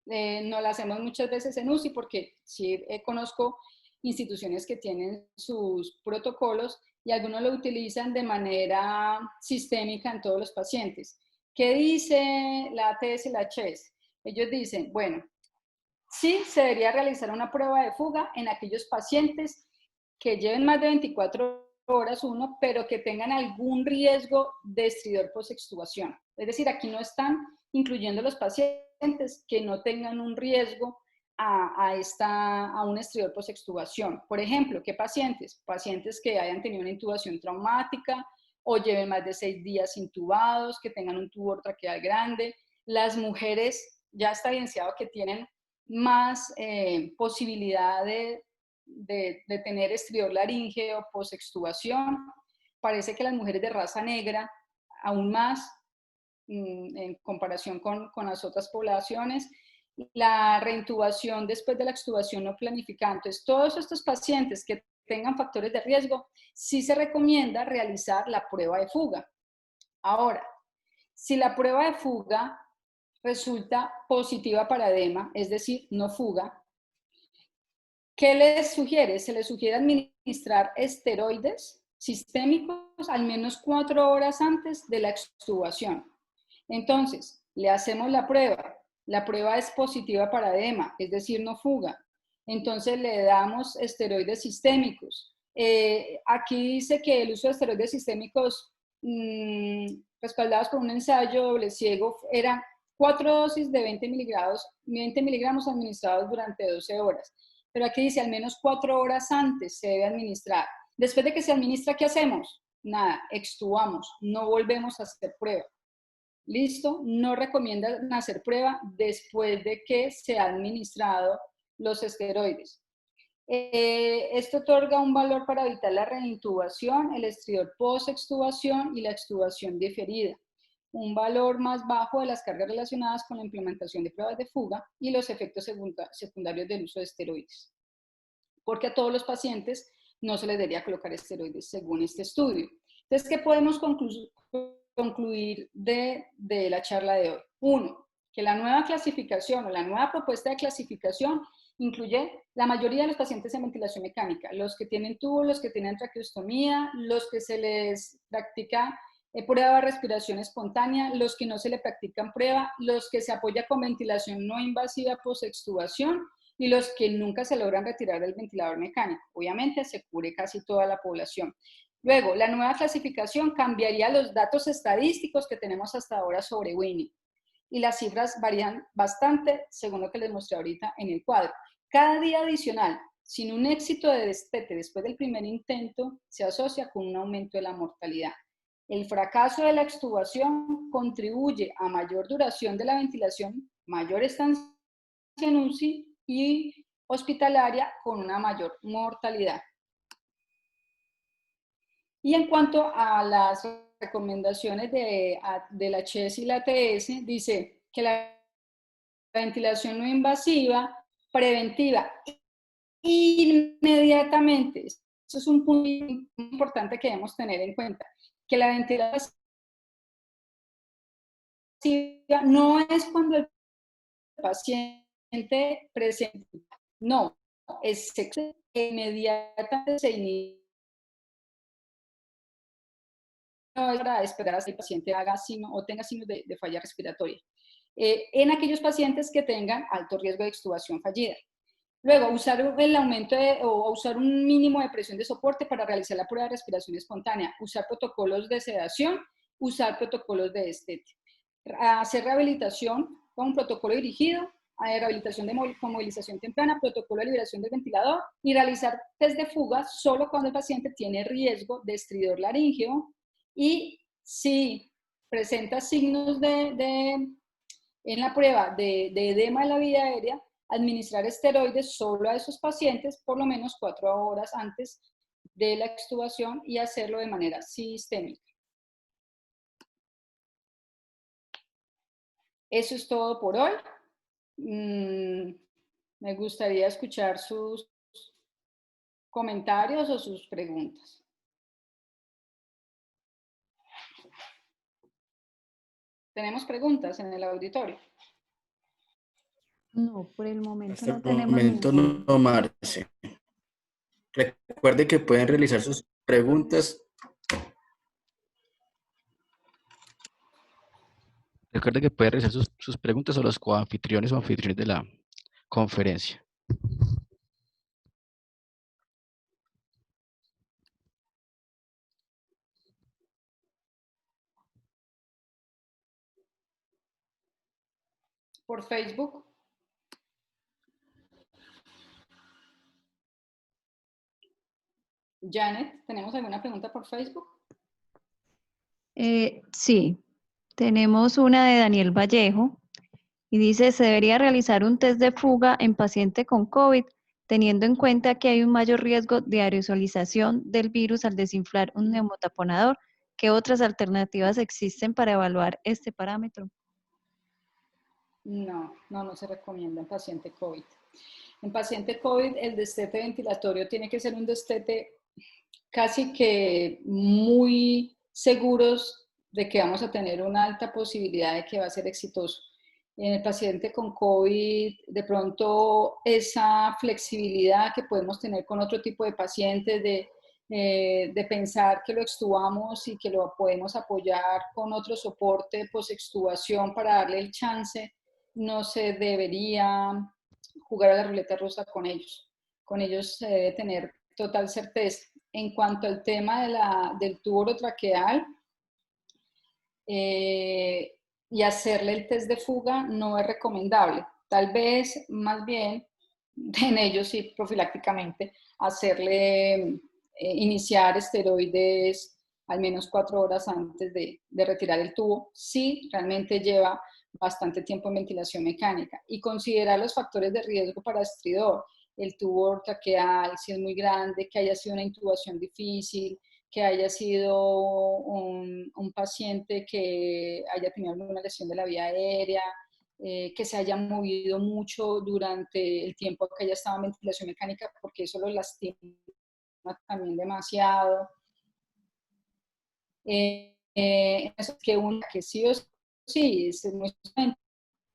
no la hacemos muchas veces en UCI porque sí conozco instituciones que tienen sus protocolos y algunos lo utilizan de manera sistémica en todos los pacientes. ¿Qué dice la ATS y la CHES? Ellos dicen, bueno, sí se debería realizar una prueba de fuga en aquellos pacientes que lleven más de 24 horas uno, pero que tengan algún riesgo de estridor post-extubación. Es decir, aquí no están incluyendo los pacientes que no tengan un riesgo a un estridor post-extubación. Por ejemplo, ¿qué pacientes? Pacientes que hayan tenido una intubación traumática o lleven más de 6 días intubados, que tengan un tubo traqueal grande. Las mujeres, ya está evidenciado que tienen más posibilidad de tener estridor laríngeo post-extubación. Parece que las mujeres de raza negra aún más en comparación con las otras poblaciones. La reintubación después de la extubación no planificada. Entonces, todos estos pacientes que tengan factores de riesgo, sí se recomienda realizar la prueba de fuga. Ahora, si la prueba de fuga resulta positiva para edema, es decir, no fuga, ¿qué les sugiere? Se les sugiere administrar esteroides sistémicos al menos 4 horas antes de la extubación. Entonces, le hacemos la prueba es positiva para edema, es decir, no fuga. Entonces le damos esteroides sistémicos. Aquí dice que el uso de esteroides sistémicos respaldados por un ensayo doble ciego eran 4 dosis de 20 miligramos administrados durante 12 horas. Pero aquí dice al menos 4 horas antes se debe administrar. Después de que se administra, ¿qué hacemos? Nada, extubamos, no volvemos a hacer prueba. ¿Listo? No recomiendan hacer prueba después de que se han administrado los esteroides. Esto otorga un valor para evitar la reintubación, el estridor post-extubación y la extubación diferida. Un valor más bajo de las cargas relacionadas con la implementación de pruebas de fuga y los efectos secundarios del uso de esteroides. Porque a todos los pacientes no se les debería colocar esteroides según este estudio. Entonces, ¿qué podemos concluir de la charla de hoy? Uno, que la nueva clasificación o la nueva propuesta de clasificación incluye la mayoría de los pacientes en ventilación mecánica, los que tienen tubo, los que tienen traqueostomía, los que se les practica prueba de respiración espontánea, los que no se le practican prueba, los que se apoya con ventilación no invasiva post-extubación y los que nunca se logran retirar del ventilador mecánico. Obviamente se cubre casi toda la población. Luego, la nueva clasificación cambiaría los datos estadísticos que tenemos hasta ahora sobre Winnie. Y las cifras varían bastante según lo que les mostré ahorita en el cuadro. Cada día adicional, sin un éxito de destete después del primer intento, se asocia con un aumento de la mortalidad. El fracaso de la extubación contribuye a mayor duración de la ventilación, mayor estancia en UCI y hospitalaria con una mayor mortalidad. Y en cuanto a las recomendaciones de la CHES y la ATS, dice que la ventilación no invasiva, preventiva, inmediatamente. Eso es un punto importante que debemos tener en cuenta, que la ventilación no es cuando el paciente presenta, no, es que inmediatamente se inicia. No es para esperar a que el paciente haga signo o tenga signos de falla respiratoria. En aquellos pacientes que tengan alto riesgo de extubación fallida. Luego, usar el aumento o usar un mínimo de presión de soporte para realizar la prueba de respiración espontánea. Usar protocolos de sedación, usar protocolos de destete. Hacer rehabilitación con un protocolo dirigido rehabilitación con movilización temprana, protocolo de liberación del ventilador y realizar test de fuga solo cuando el paciente tiene riesgo de estridor laríngeo y si presenta signos en la prueba de edema de la vía aérea, administrar esteroides solo a esos pacientes por lo menos 4 horas antes de la extubación y hacerlo de manera sistémica. Eso es todo por hoy. Me gustaría escuchar sus comentarios o sus preguntas. ¿Tenemos preguntas en el auditorio? No, por el momento Hasta no el tenemos momento ninguna. no, Marce. Recuerde que pueden realizar sus preguntas. Recuerde que puede realizar sus preguntas a los coanfitriones o anfitriones de la conferencia. Por Facebook. Janet, ¿tenemos alguna pregunta por Facebook? Sí, tenemos una de Daniel Vallejo y dice, ¿se debería realizar un test de fuga en paciente con COVID, teniendo en cuenta que hay un mayor riesgo de aerosolización del virus al desinflar un neumotaponador? ¿Qué otras alternativas existen para evaluar este parámetro? No se recomienda en paciente COVID. En paciente COVID, el destete ventilatorio tiene que ser un destete casi que muy seguros de que vamos a tener una alta posibilidad de que va a ser exitoso. En el paciente con COVID, de pronto esa flexibilidad que podemos tener con otro tipo de pacientes, de pensar que lo extubamos y que lo podemos apoyar con otro soporte post-extubación para darle el chance, no se debería jugar a la ruleta rusa con ellos. Con ellos se debe tener total certeza. En cuanto al tema del tubo orotraqueal y hacerle el test de fuga, no es recomendable. Tal vez, más bien, en ellos sí, profilácticamente, hacerle iniciar esteroides al menos 4 horas antes de retirar el tubo, sí, realmente lleva bastante tiempo en ventilación mecánica. Y considerar los factores de riesgo para estridor, el tubo traqueal, si es muy grande, que haya sido una intubación difícil, que haya sido un paciente que haya tenido alguna lesión de la vía aérea, que se haya movido mucho durante el tiempo que haya estado en ventilación mecánica, porque eso lo lastima también demasiado. Eso es que una que sí o sí es muy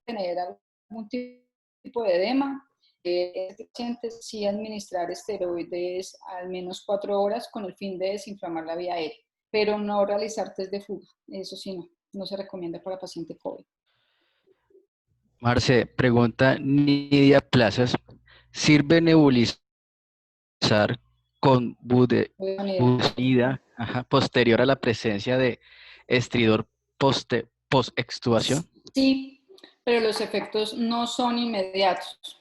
tener algún tipo de edema, este paciente sí administrar esteroides al menos 4 horas con el fin de desinflamar la vía aérea, pero no realizar test de fuga, eso sí no se recomienda para paciente COVID. Marce, pregunta Nidia Plazas, ¿sirve nebulizar con budesonida posterior a la presencia de estridor post-extubación? Sí, pero los efectos no son inmediatos.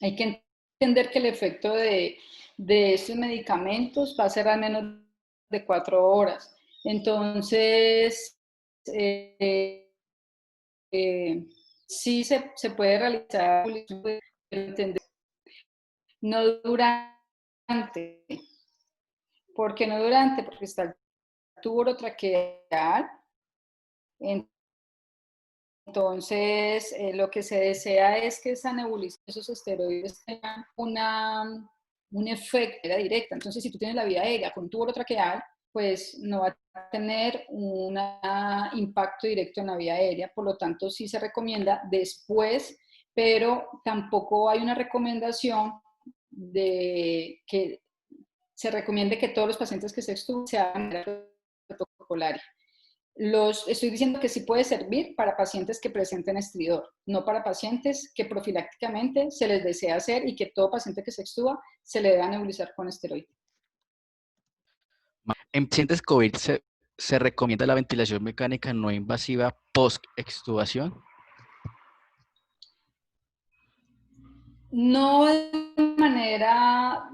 Hay que entender que el efecto de estos medicamentos va a ser al menos de 4 horas. Entonces, sí se puede realizar, no durante. ¿Por qué no durante? Porque está el tubo orotraqueal. Entonces, lo que se desea es que esa nebulización, esos esteroides tengan un efecto directa. Entonces, si tú tienes la vía aérea con tubo orotraqueal, pues no va a tener un impacto directo en la vía aérea. Por lo tanto, sí se recomienda después, pero tampoco hay una recomendación de que se recomiende que todos los pacientes que se extuben sean protocolaria. Estoy diciendo que sí puede servir para pacientes que presenten estridor, no para pacientes que profilácticamente se les desea hacer y que todo paciente que se extuba se le deba nebulizar con esteroide. En pacientes COVID se recomienda la ventilación mecánica no invasiva post-extubación. No de manera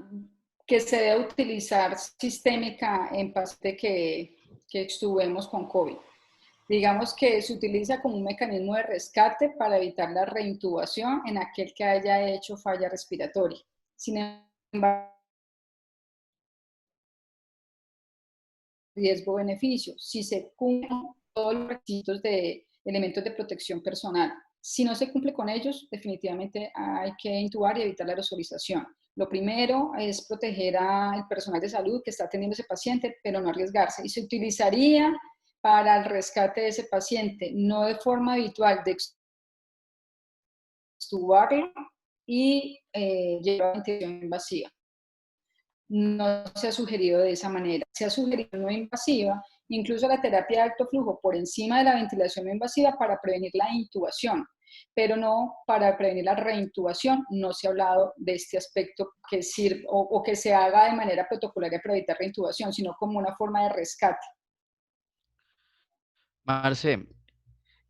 que se debe utilizar sistémica en pacientes que estuvimos con COVID. Digamos que se utiliza como un mecanismo de rescate para evitar la reintubación en aquel que haya hecho falla respiratoria. Sin embargo, riesgo-beneficio, si se cumplen todos los requisitos de elementos de protección personal. Si no se cumple con ellos, definitivamente hay que intubar y evitar la aerosolización. Lo primero es proteger al personal de salud que está atendiendo a ese paciente, pero no arriesgarse. Y se utilizaría para el rescate de ese paciente, no de forma habitual, de extubarlo y llevar a ventilación invasiva. No se ha sugerido de esa manera. Se ha sugerido no invasiva, incluso la terapia de alto flujo por encima de la ventilación no invasiva para prevenir la intubación, pero no para prevenir la reintubación. No se ha hablado de este aspecto que sirve o que se haga de manera protocolaria para evitar reintubación, sino como una forma de rescate. Marce,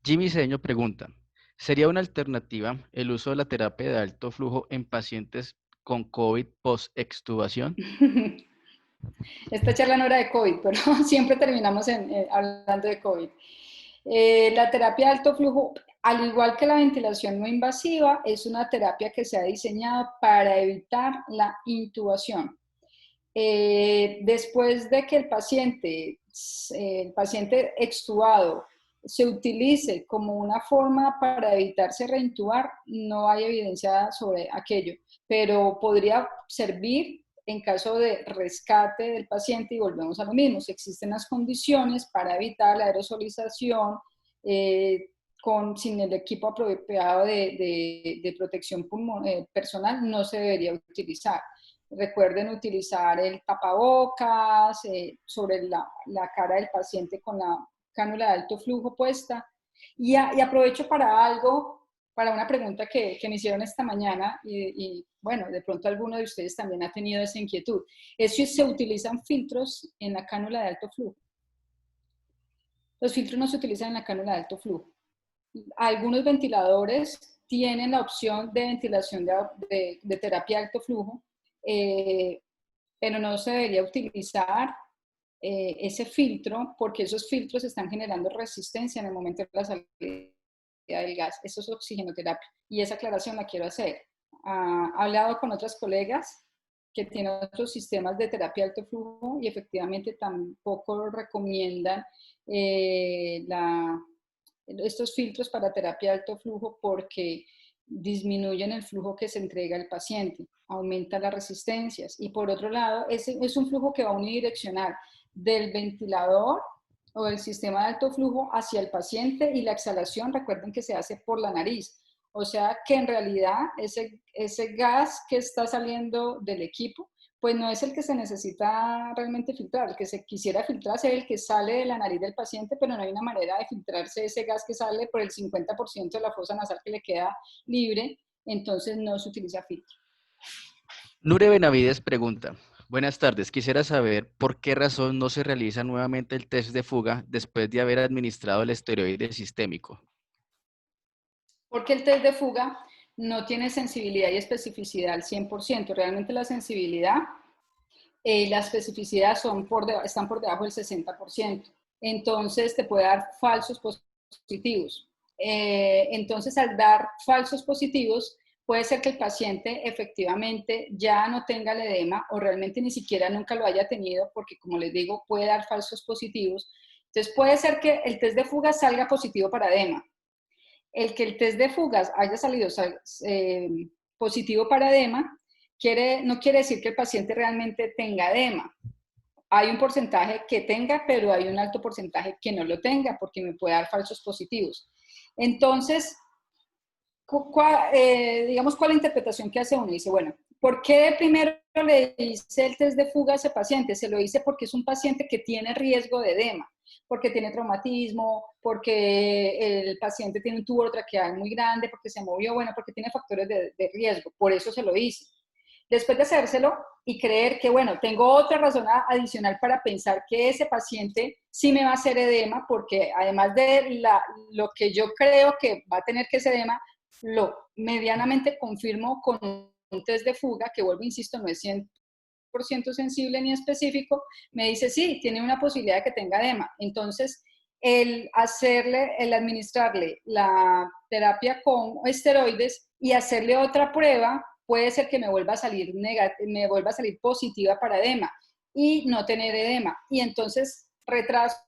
Jimmy Cedeño pregunta, ¿sería una alternativa el uso de la terapia de alto flujo en pacientes con COVID post-extubación? Esta charla no era de COVID, pero siempre terminamos hablando de COVID. La terapia de alto flujo, al igual que la ventilación no invasiva, es una terapia que se ha diseñado para evitar la intubación. Después de que el paciente extubado se utilice como una forma para evitarse reintubar, no hay evidencia sobre aquello, pero podría servir en caso de rescate del paciente y volvemos a lo mismo. Si existen las condiciones para evitar la aerosolización, sin el equipo apropiado de protección personal, no se debería utilizar. Recuerden utilizar el tapabocas sobre la cara del paciente con la cánula de alto flujo puesta. Y aprovecho para algo, para una pregunta que me hicieron esta mañana y bueno, de pronto alguno de ustedes también ha tenido esa inquietud. Es si se utilizan filtros en la cánula de alto flujo. Los filtros no se utilizan en la cánula de alto flujo. Algunos ventiladores tienen la opción de ventilación de terapia de alto flujo, pero no se debería utilizar ese filtro porque esos filtros están generando resistencia en el momento de la salida del gas. Eso es oxigenoterapia. Y esa aclaración la quiero hacer. He hablado con otras colegas que tienen otros sistemas de terapia de alto flujo y efectivamente tampoco recomiendan estos filtros para terapia de alto flujo porque disminuyen el flujo que se entrega al paciente, aumenta las resistencias y por otro lado es un flujo que va unidireccional del ventilador o del sistema de alto flujo hacia el paciente y la exhalación, recuerden que se hace por la nariz, o sea que en realidad ese gas que está saliendo del equipo pues no es el que se necesita realmente filtrar. El que se quisiera filtrar es el que sale de la nariz del paciente, pero no hay una manera de filtrarse ese gas que sale por el 50% de la fosa nasal que le queda libre, entonces no se utiliza filtro. Nure Benavides pregunta, buenas tardes, quisiera saber por qué razón no se realiza nuevamente el test de fuga después de haber administrado el esteroide sistémico. Porque el test de fuga no tiene sensibilidad y especificidad al 100%. Realmente la sensibilidad y la especificidad están por debajo del 60%. Entonces te puede dar falsos positivos. Entonces al dar falsos positivos, puede ser que el paciente efectivamente ya no tenga el edema o realmente ni siquiera nunca lo haya tenido porque, como les digo, puede dar falsos positivos. Entonces puede ser que el test de fuga salga positivo para edema. El que el test de fugas haya salido positivo para edema no quiere decir que el paciente realmente tenga edema. Hay un porcentaje que tenga, pero hay un alto porcentaje que no lo tenga porque me puede dar falsos positivos. Entonces, digamos, ¿cuál es la interpretación que hace uno? Dice, bueno, ¿por qué primero le hice el test de fuga a ese paciente? Se lo hice porque es un paciente que tiene riesgo de edema, porque tiene traumatismo, porque el paciente tiene un tubo traqueal muy grande, porque se movió, bueno, porque tiene factores de riesgo, por eso se lo hice. Después de hacérselo y creer que, bueno, tengo otra razón adicional para pensar que ese paciente sí me va a hacer edema, porque además de lo que yo creo que va a tener que ser edema, lo medianamente confirmo con un test de fuga, que vuelvo, insisto, no es 100% sensible ni específico, me dice, sí, tiene una posibilidad de que tenga edema. Entonces, el administrarle la terapia con esteroides y hacerle otra prueba, puede ser que me vuelva a salir positiva para edema y no tener edema. Y entonces retraso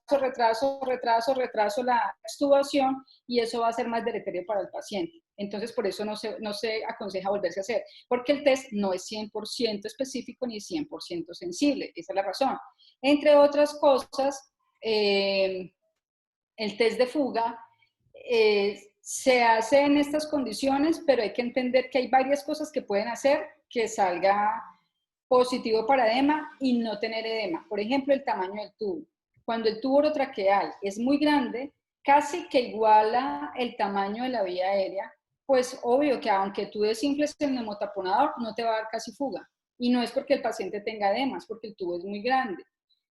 la extubación y eso va a ser más deleterio para el paciente. Entonces, por eso no se aconseja volverse a hacer, porque el test no es 100% específico ni 100% sensible. Esa es la razón. Entre otras cosas, el test de fuga se hace en estas condiciones, pero hay que entender que hay varias cosas que pueden hacer que salga positivo para edema y no tener edema. Por ejemplo, el tamaño del tubo. Cuando el tubo orotraqueal es muy grande, casi que iguala el tamaño de la vía aérea, pues obvio que aunque tú desinfles el neumotaponador, no te va a dar casi fuga. Y no es porque el paciente tenga edema, es porque el tubo es muy grande.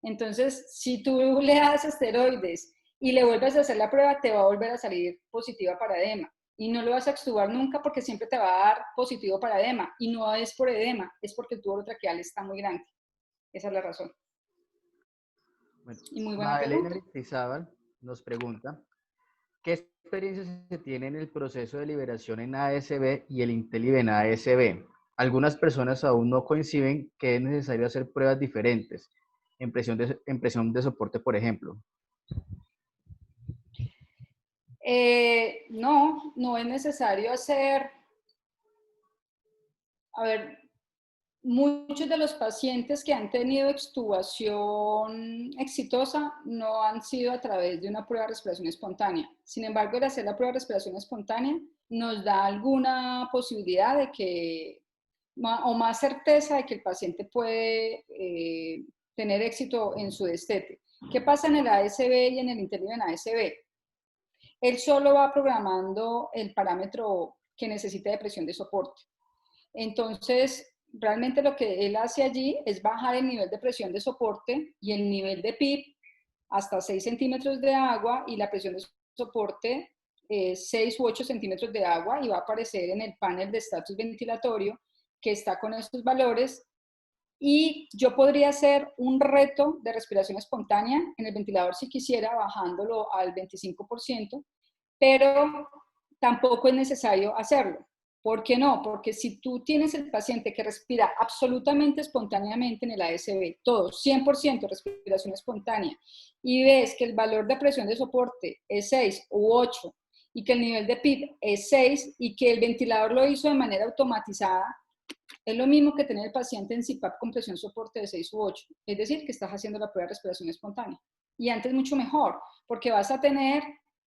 Entonces, si tú le das esteroides y le vuelves a hacer la prueba, te va a volver a salir positiva para edema. Y no lo vas a extubar nunca porque siempre te va a dar positivo para edema. Y no es por edema, es porque el tubo orotraqueal está muy grande. Esa es la razón. Bueno, Y muy buena Madeleine pregunta. Aristizábal nos pregunta, ¿qué experiencias se tiene en el proceso de liberación en ASB y el Intelib en ASB? Algunas personas aún no coinciden que es necesario hacer pruebas diferentes, en presión de soporte, por ejemplo. No es necesario hacer, a ver, muchos de los pacientes que han tenido extubación exitosa no han sido a través de una prueba de respiración espontánea. Sin embargo, el hacer la prueba de respiración espontánea nos da alguna posibilidad de que, o más certeza de que el paciente puede tener éxito en su destete. ¿Qué pasa en el ASB y en el Intelib en ASB? Él solo va programando el parámetro que necesita de presión de soporte. Entonces, realmente lo que él hace allí es bajar el nivel de presión de soporte y el nivel de PIB hasta 6 centímetros de agua y la presión de soporte 6 u 8 centímetros de agua y va a aparecer en el panel de estatus ventilatorio que está con estos valores. Y yo podría hacer un reto de respiración espontánea en el ventilador si quisiera, bajándolo al 25%, pero tampoco es necesario hacerlo. ¿Por qué no? Porque si tú tienes el paciente que respira absolutamente espontáneamente en el ASB, todo, 100% respiración espontánea, y ves que el valor de presión de soporte es 6 u 8 y que el nivel de PIB es 6 y que el ventilador lo hizo de manera automatizada, es lo mismo que tener el paciente en CPAP con presión soporte de 6 u 8, es decir, que estás haciendo la prueba de respiración espontánea. Y antes mucho mejor, porque vas a tener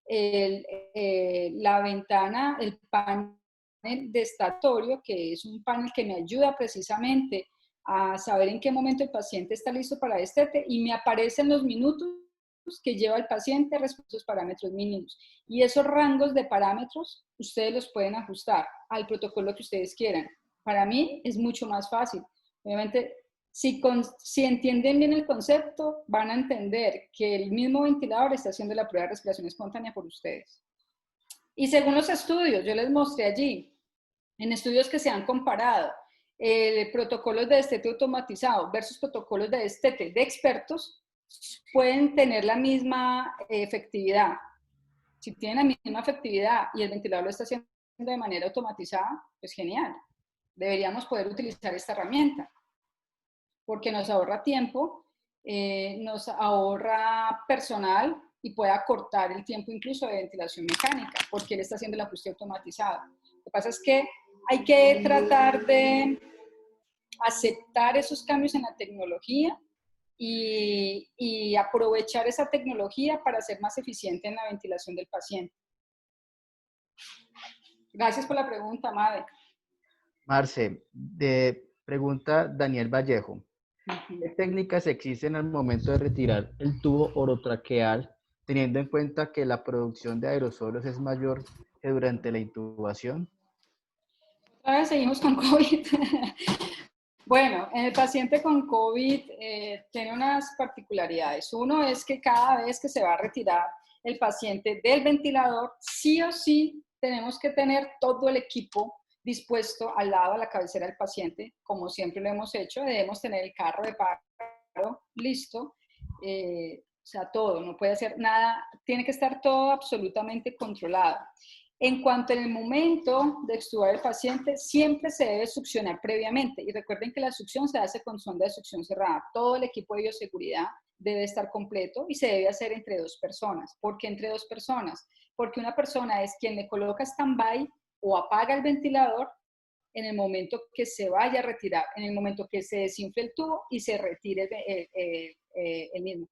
la ventana, el panel de estatorio, que es un panel que me ayuda precisamente a saber en qué momento el paciente está listo para destete y me aparecen los minutos que lleva el paciente respecto a esos parámetros mínimos. Y esos rangos de parámetros ustedes los pueden ajustar al protocolo que ustedes quieran. Para mí es mucho más fácil. Obviamente, si entienden bien el concepto, van a entender que el mismo ventilador está haciendo la prueba de respiración espontánea por ustedes. Y según los estudios, yo les mostré allí, en estudios que se han comparado, protocolos de destete automatizado versus protocolos de destete de expertos, pueden tener la misma efectividad. Si tienen la misma efectividad y el ventilador lo está haciendo de manera automatizada, pues genial. Deberíamos poder utilizar esta herramienta porque nos ahorra tiempo, nos ahorra personal y puede acortar el tiempo incluso de ventilación mecánica porque él está haciendo el ajuste automatizado. Lo que pasa es que hay que tratar de aceptar esos cambios en la tecnología y aprovechar esa tecnología para ser más eficiente en la ventilación del paciente. Gracias por la pregunta, Made. Marce, pregunta Daniel Vallejo. ¿Qué técnicas existen al momento de retirar el tubo orotraqueal, teniendo en cuenta que la producción de aerosolos es mayor que durante la intubación? Otra vez seguimos con COVID. Bueno, el paciente con COVID tiene unas particularidades. Uno es que cada vez que se va a retirar el paciente del ventilador, sí o sí tenemos que tener todo el equipo dispuesto al lado, a la cabecera del paciente, como siempre lo hemos hecho. Debemos tener el carro de paro listo, o sea, todo, no puede hacer nada, tiene que estar todo absolutamente controlado. En cuanto en el momento de extubar el paciente, siempre se debe succionar previamente. Y recuerden que la succión se hace con sonda de succión cerrada. Todo el equipo de bioseguridad debe estar completo y se debe hacer entre 2 personas. ¿Por qué entre 2 personas? Porque una persona es quien le coloca stand-by o apaga el ventilador en el momento que se vaya a retirar, en el momento que se desinfle el tubo y se retire el mismo.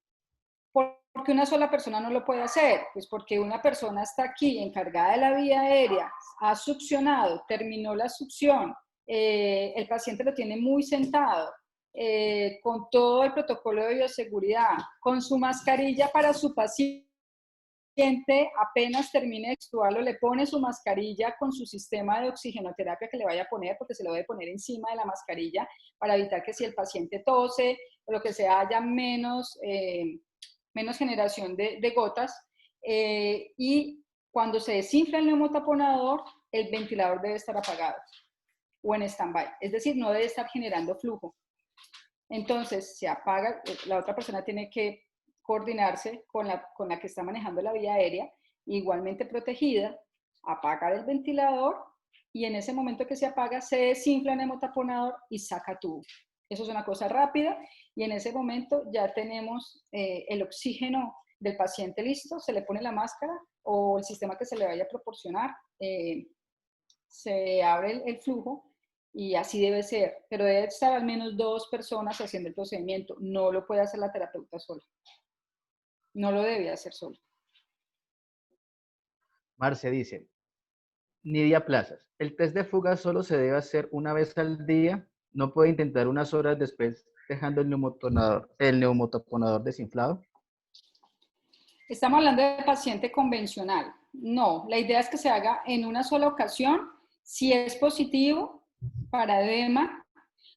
Porque una sola persona no lo puede hacer, pues porque una persona está aquí encargada de la vía aérea, ha succionado, terminó la succión, el paciente lo tiene muy sentado, con todo el protocolo de bioseguridad, con su mascarilla para su paciente, apenas termine de extubarlo, le pone su mascarilla con su sistema de oxigenoterapia que le vaya a poner, porque se lo debe poner encima de la mascarilla para evitar que si el paciente tose o lo que sea, haya menos generación de gotas, y cuando se desinfla el neumotaponador, el ventilador debe estar apagado o en stand-by, es decir, no debe estar generando flujo. Entonces, se apaga, la otra persona tiene que coordinarse con la que está manejando la vía aérea, igualmente protegida, apagar el ventilador y en ese momento que se apaga, se desinfla el neumotaponador y saca tubo. Eso es una cosa rápida y en ese momento ya tenemos el oxígeno del paciente listo, se le pone la máscara o el sistema que se le vaya a proporcionar, se abre el flujo y así debe ser, pero debe estar al menos 2 personas haciendo el procedimiento, no lo puede hacer la terapeuta sola, no lo debe hacer sola. Marce dice, Nidia Plazas, el test de fuga solo se debe hacer una vez al día, no puede intentar unas horas después dejando el neumotaponador desinflado. Estamos hablando de paciente convencional. No, la idea es que se haga en una sola ocasión. Si es positivo para edema,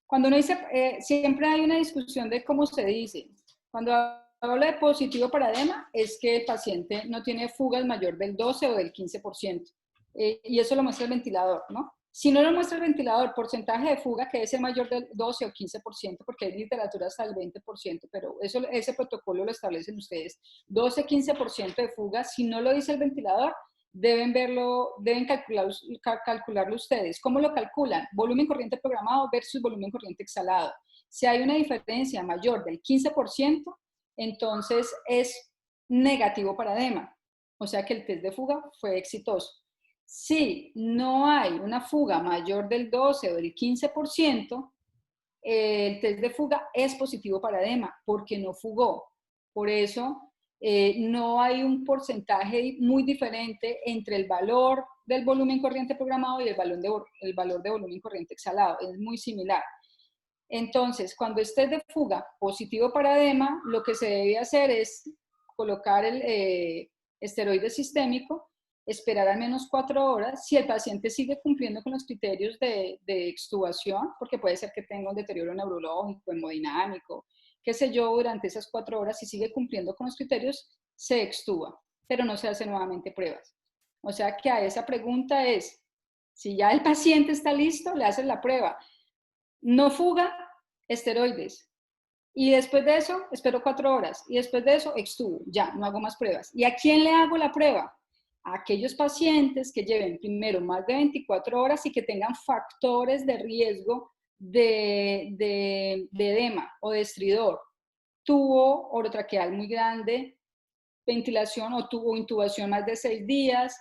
cuando uno dice, siempre hay una discusión de cómo se dice. Cuando hablo de positivo para edema, es que el paciente no tiene fugas mayor del 12 o del 15%. Y eso lo muestra el ventilador, ¿no? Si no lo muestra el ventilador, porcentaje de fuga que debe ser mayor del 12 o 15%, porque hay literatura hasta el 20%, pero ese protocolo lo establecen ustedes. 12-15% de fuga, si no lo dice el ventilador, deben calcularlo ustedes. ¿Cómo lo calculan? Volumen corriente programado versus volumen corriente exhalado. Si hay una diferencia mayor del 15%, entonces es negativo para edema. O sea que el test de fuga fue exitoso. Si no hay una fuga mayor del 12 o del 15%, el test de fuga es positivo para edema porque no fugó. Por eso no hay un porcentaje muy diferente entre el valor del volumen corriente programado y el valor de volumen corriente exhalado. Es muy similar. Entonces, cuando esté de fuga positivo para edema, lo que se debe hacer es colocar el esteroide sistémico, esperar al menos 4 horas. Si el paciente sigue cumpliendo con los criterios de extubación, porque puede ser que tenga un deterioro neurológico, hemodinámico, qué sé yo, durante esas 4 horas, si sigue cumpliendo con los criterios, se extuba, pero no se hacen nuevamente pruebas. O sea que a esa pregunta es, si ya el paciente está listo, le hacen la prueba. No fuga, esteroides. Y después de eso, espero 4 horas. Y después de eso, extubo. Ya, no hago más pruebas. ¿Y a quién le hago la prueba? A aquellos pacientes que lleven primero más de 24 horas y que tengan factores de riesgo de edema o de estridor. Tubo orotraqueal muy grande, ventilación o tubo intubación más de 6 días,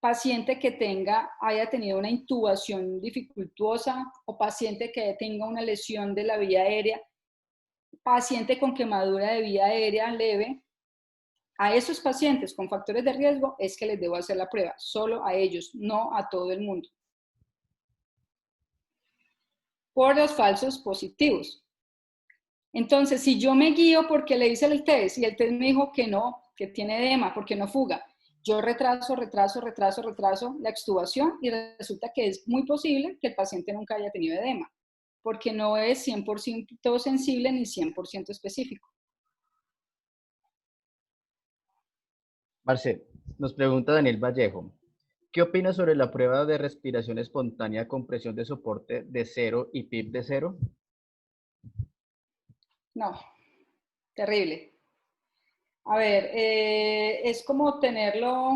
paciente que haya tenido una intubación dificultuosa o paciente que tenga una lesión de la vía aérea, paciente con quemadura de vía aérea leve. A esos pacientes con factores de riesgo es que les debo hacer la prueba, solo a ellos, no a todo el mundo. Por los falsos positivos. Entonces, si yo me guío porque le hice el test y el test me dijo que no, que tiene edema, porque no fuga, yo retraso la extubación y resulta que es muy posible que el paciente nunca haya tenido edema, porque no es 100% sensible ni 100% específico. Marce, nos pregunta Daniel Vallejo, ¿Qué opinas sobre la prueba de respiración espontánea con presión de soporte de 0 y PIB de 0? No, terrible. A ver, es como tenerlo.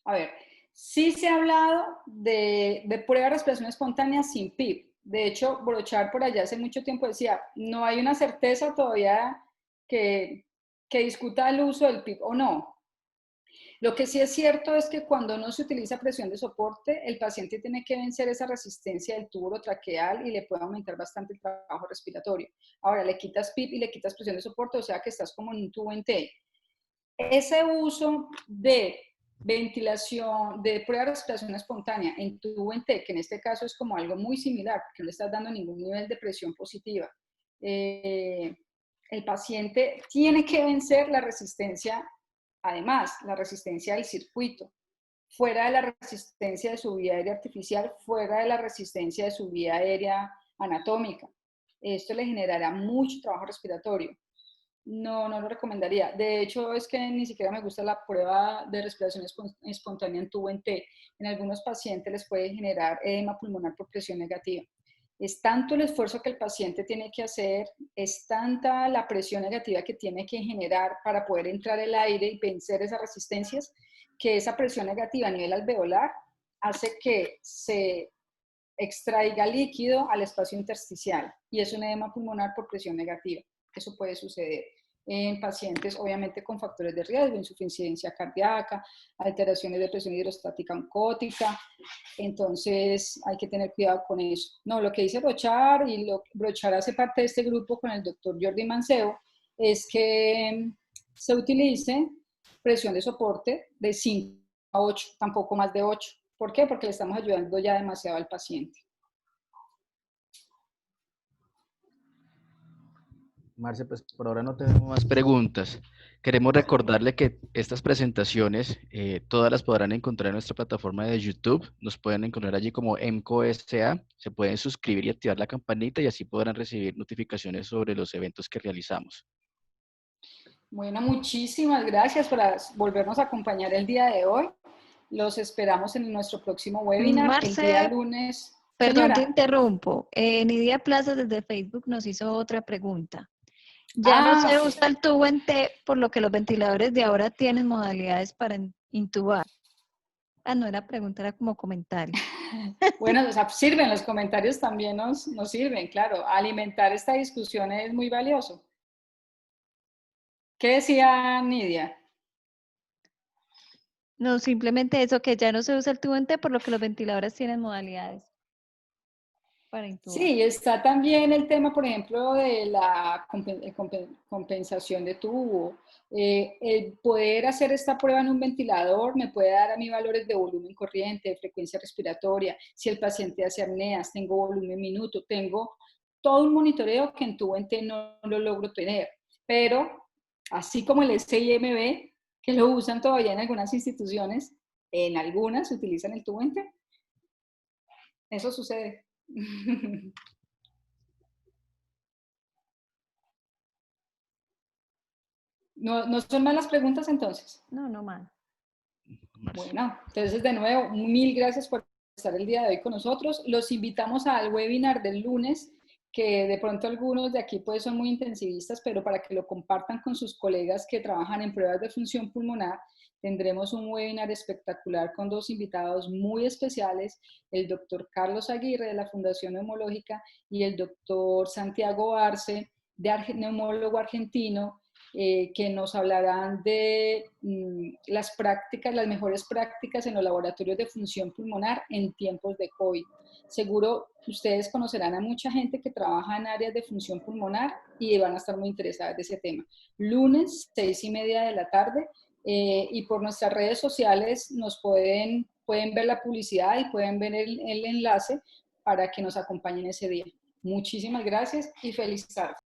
A ver, sí se ha hablado de prueba de respiración espontánea sin PIB. De hecho, Brochard por allá hace mucho tiempo decía, no hay una certeza todavía que discuta el uso del PIB o no. Lo que sí es cierto es que cuando no se utiliza presión de soporte, el paciente tiene que vencer esa resistencia del tubo traqueal y le puede aumentar bastante el trabajo respiratorio. Ahora, le quitas PIB y le quitas presión de soporte, o sea que estás como en un tubo en T. Ese uso de ventilación, de prueba de respiración espontánea en tubo en T, que en este caso es como algo muy similar, porque no le estás dando ningún nivel de presión positiva. El paciente tiene que vencer la resistencia, además, la resistencia del circuito, fuera de la resistencia de su vía aérea artificial, fuera de la resistencia de su vía aérea anatómica. Esto le generará mucho trabajo respiratorio. No, no lo recomendaría. De hecho, es que ni siquiera me gusta la prueba de respiración espontánea en tubo en T. En algunos pacientes les puede generar edema pulmonar por presión negativa. Es tanto el esfuerzo que el paciente tiene que hacer, es tanta la presión negativa que tiene que generar para poder entrar el aire y vencer esas resistencias, que esa presión negativa a nivel alveolar hace que se extraiga líquido al espacio intersticial y es un edema pulmonar por presión negativa. Eso puede suceder en pacientes, obviamente, con factores de riesgo, insuficiencia cardíaca, alteraciones de presión hidrostática oncótica. Entonces, hay que tener cuidado con eso. No, lo que dice Brochard, y Brochard hace parte de este grupo con el doctor Jordi Mancebo, es que se utilice presión de soporte de 5 a 8, tampoco más de 8. ¿Por qué? Porque le estamos ayudando ya demasiado al paciente. Marce, pues por ahora no tenemos más preguntas. Queremos recordarle que estas presentaciones todas las podrán encontrar en nuestra plataforma de YouTube. Nos pueden encontrar allí como EMCO-SA. Se pueden suscribir y activar la campanita y así podrán recibir notificaciones sobre los eventos que realizamos. Bueno, muchísimas gracias por volvernos a acompañar el día de hoy. Los esperamos en nuestro próximo webinar Marce, el día lunes. Perdón, Señora. te interrumpo. Nidia Plaza desde Facebook nos hizo otra pregunta. Ya no se usa el tubo en T, por lo que los ventiladores de ahora tienen modalidades para intubar. Ah, no era pregunta, era como comentario. Bueno, o sea, sirven, los comentarios también nos sirven, claro. Alimentar esta discusión es muy valioso. ¿Qué decía Nidia? No, simplemente eso, que ya no se usa el tubo en T, por lo que los ventiladores tienen modalidades para intubar. Sí, está también el tema, por ejemplo, de la compensación de tubo. El poder hacer esta prueba en un ventilador me puede dar a mí valores de volumen corriente, de frecuencia respiratoria. Si el paciente hace apneas, tengo volumen minuto, tengo todo un monitoreo que en tubo en T no lo logro tener. Pero, así como el SIMB, que lo usan todavía en algunas instituciones, en algunas utilizan el tubo en T. Eso sucede. ¿No son malas preguntas entonces? No, no más. Bueno, entonces de nuevo, mil gracias por estar el día de hoy con nosotros. Los invitamos al webinar del lunes, que de pronto algunos de aquí pues son muy intensivistas, pero para que lo compartan con sus colegas que trabajan en pruebas de función pulmonar, tendremos un webinar espectacular con dos invitados muy especiales, el doctor Carlos Aguirre de la Fundación Neumológica y el doctor Santiago Arce, neumólogo argentino, que nos hablarán de las prácticas, las mejores prácticas en los laboratorios de función pulmonar en tiempos de COVID. Seguro ustedes conocerán a mucha gente que trabaja en áreas de función pulmonar y van a estar muy interesadas de ese tema. Lunes, 6:30 de la tarde, y por nuestras redes sociales nos pueden ver la publicidad y pueden ver el enlace para que nos acompañen ese día. Muchísimas gracias y feliz tarde.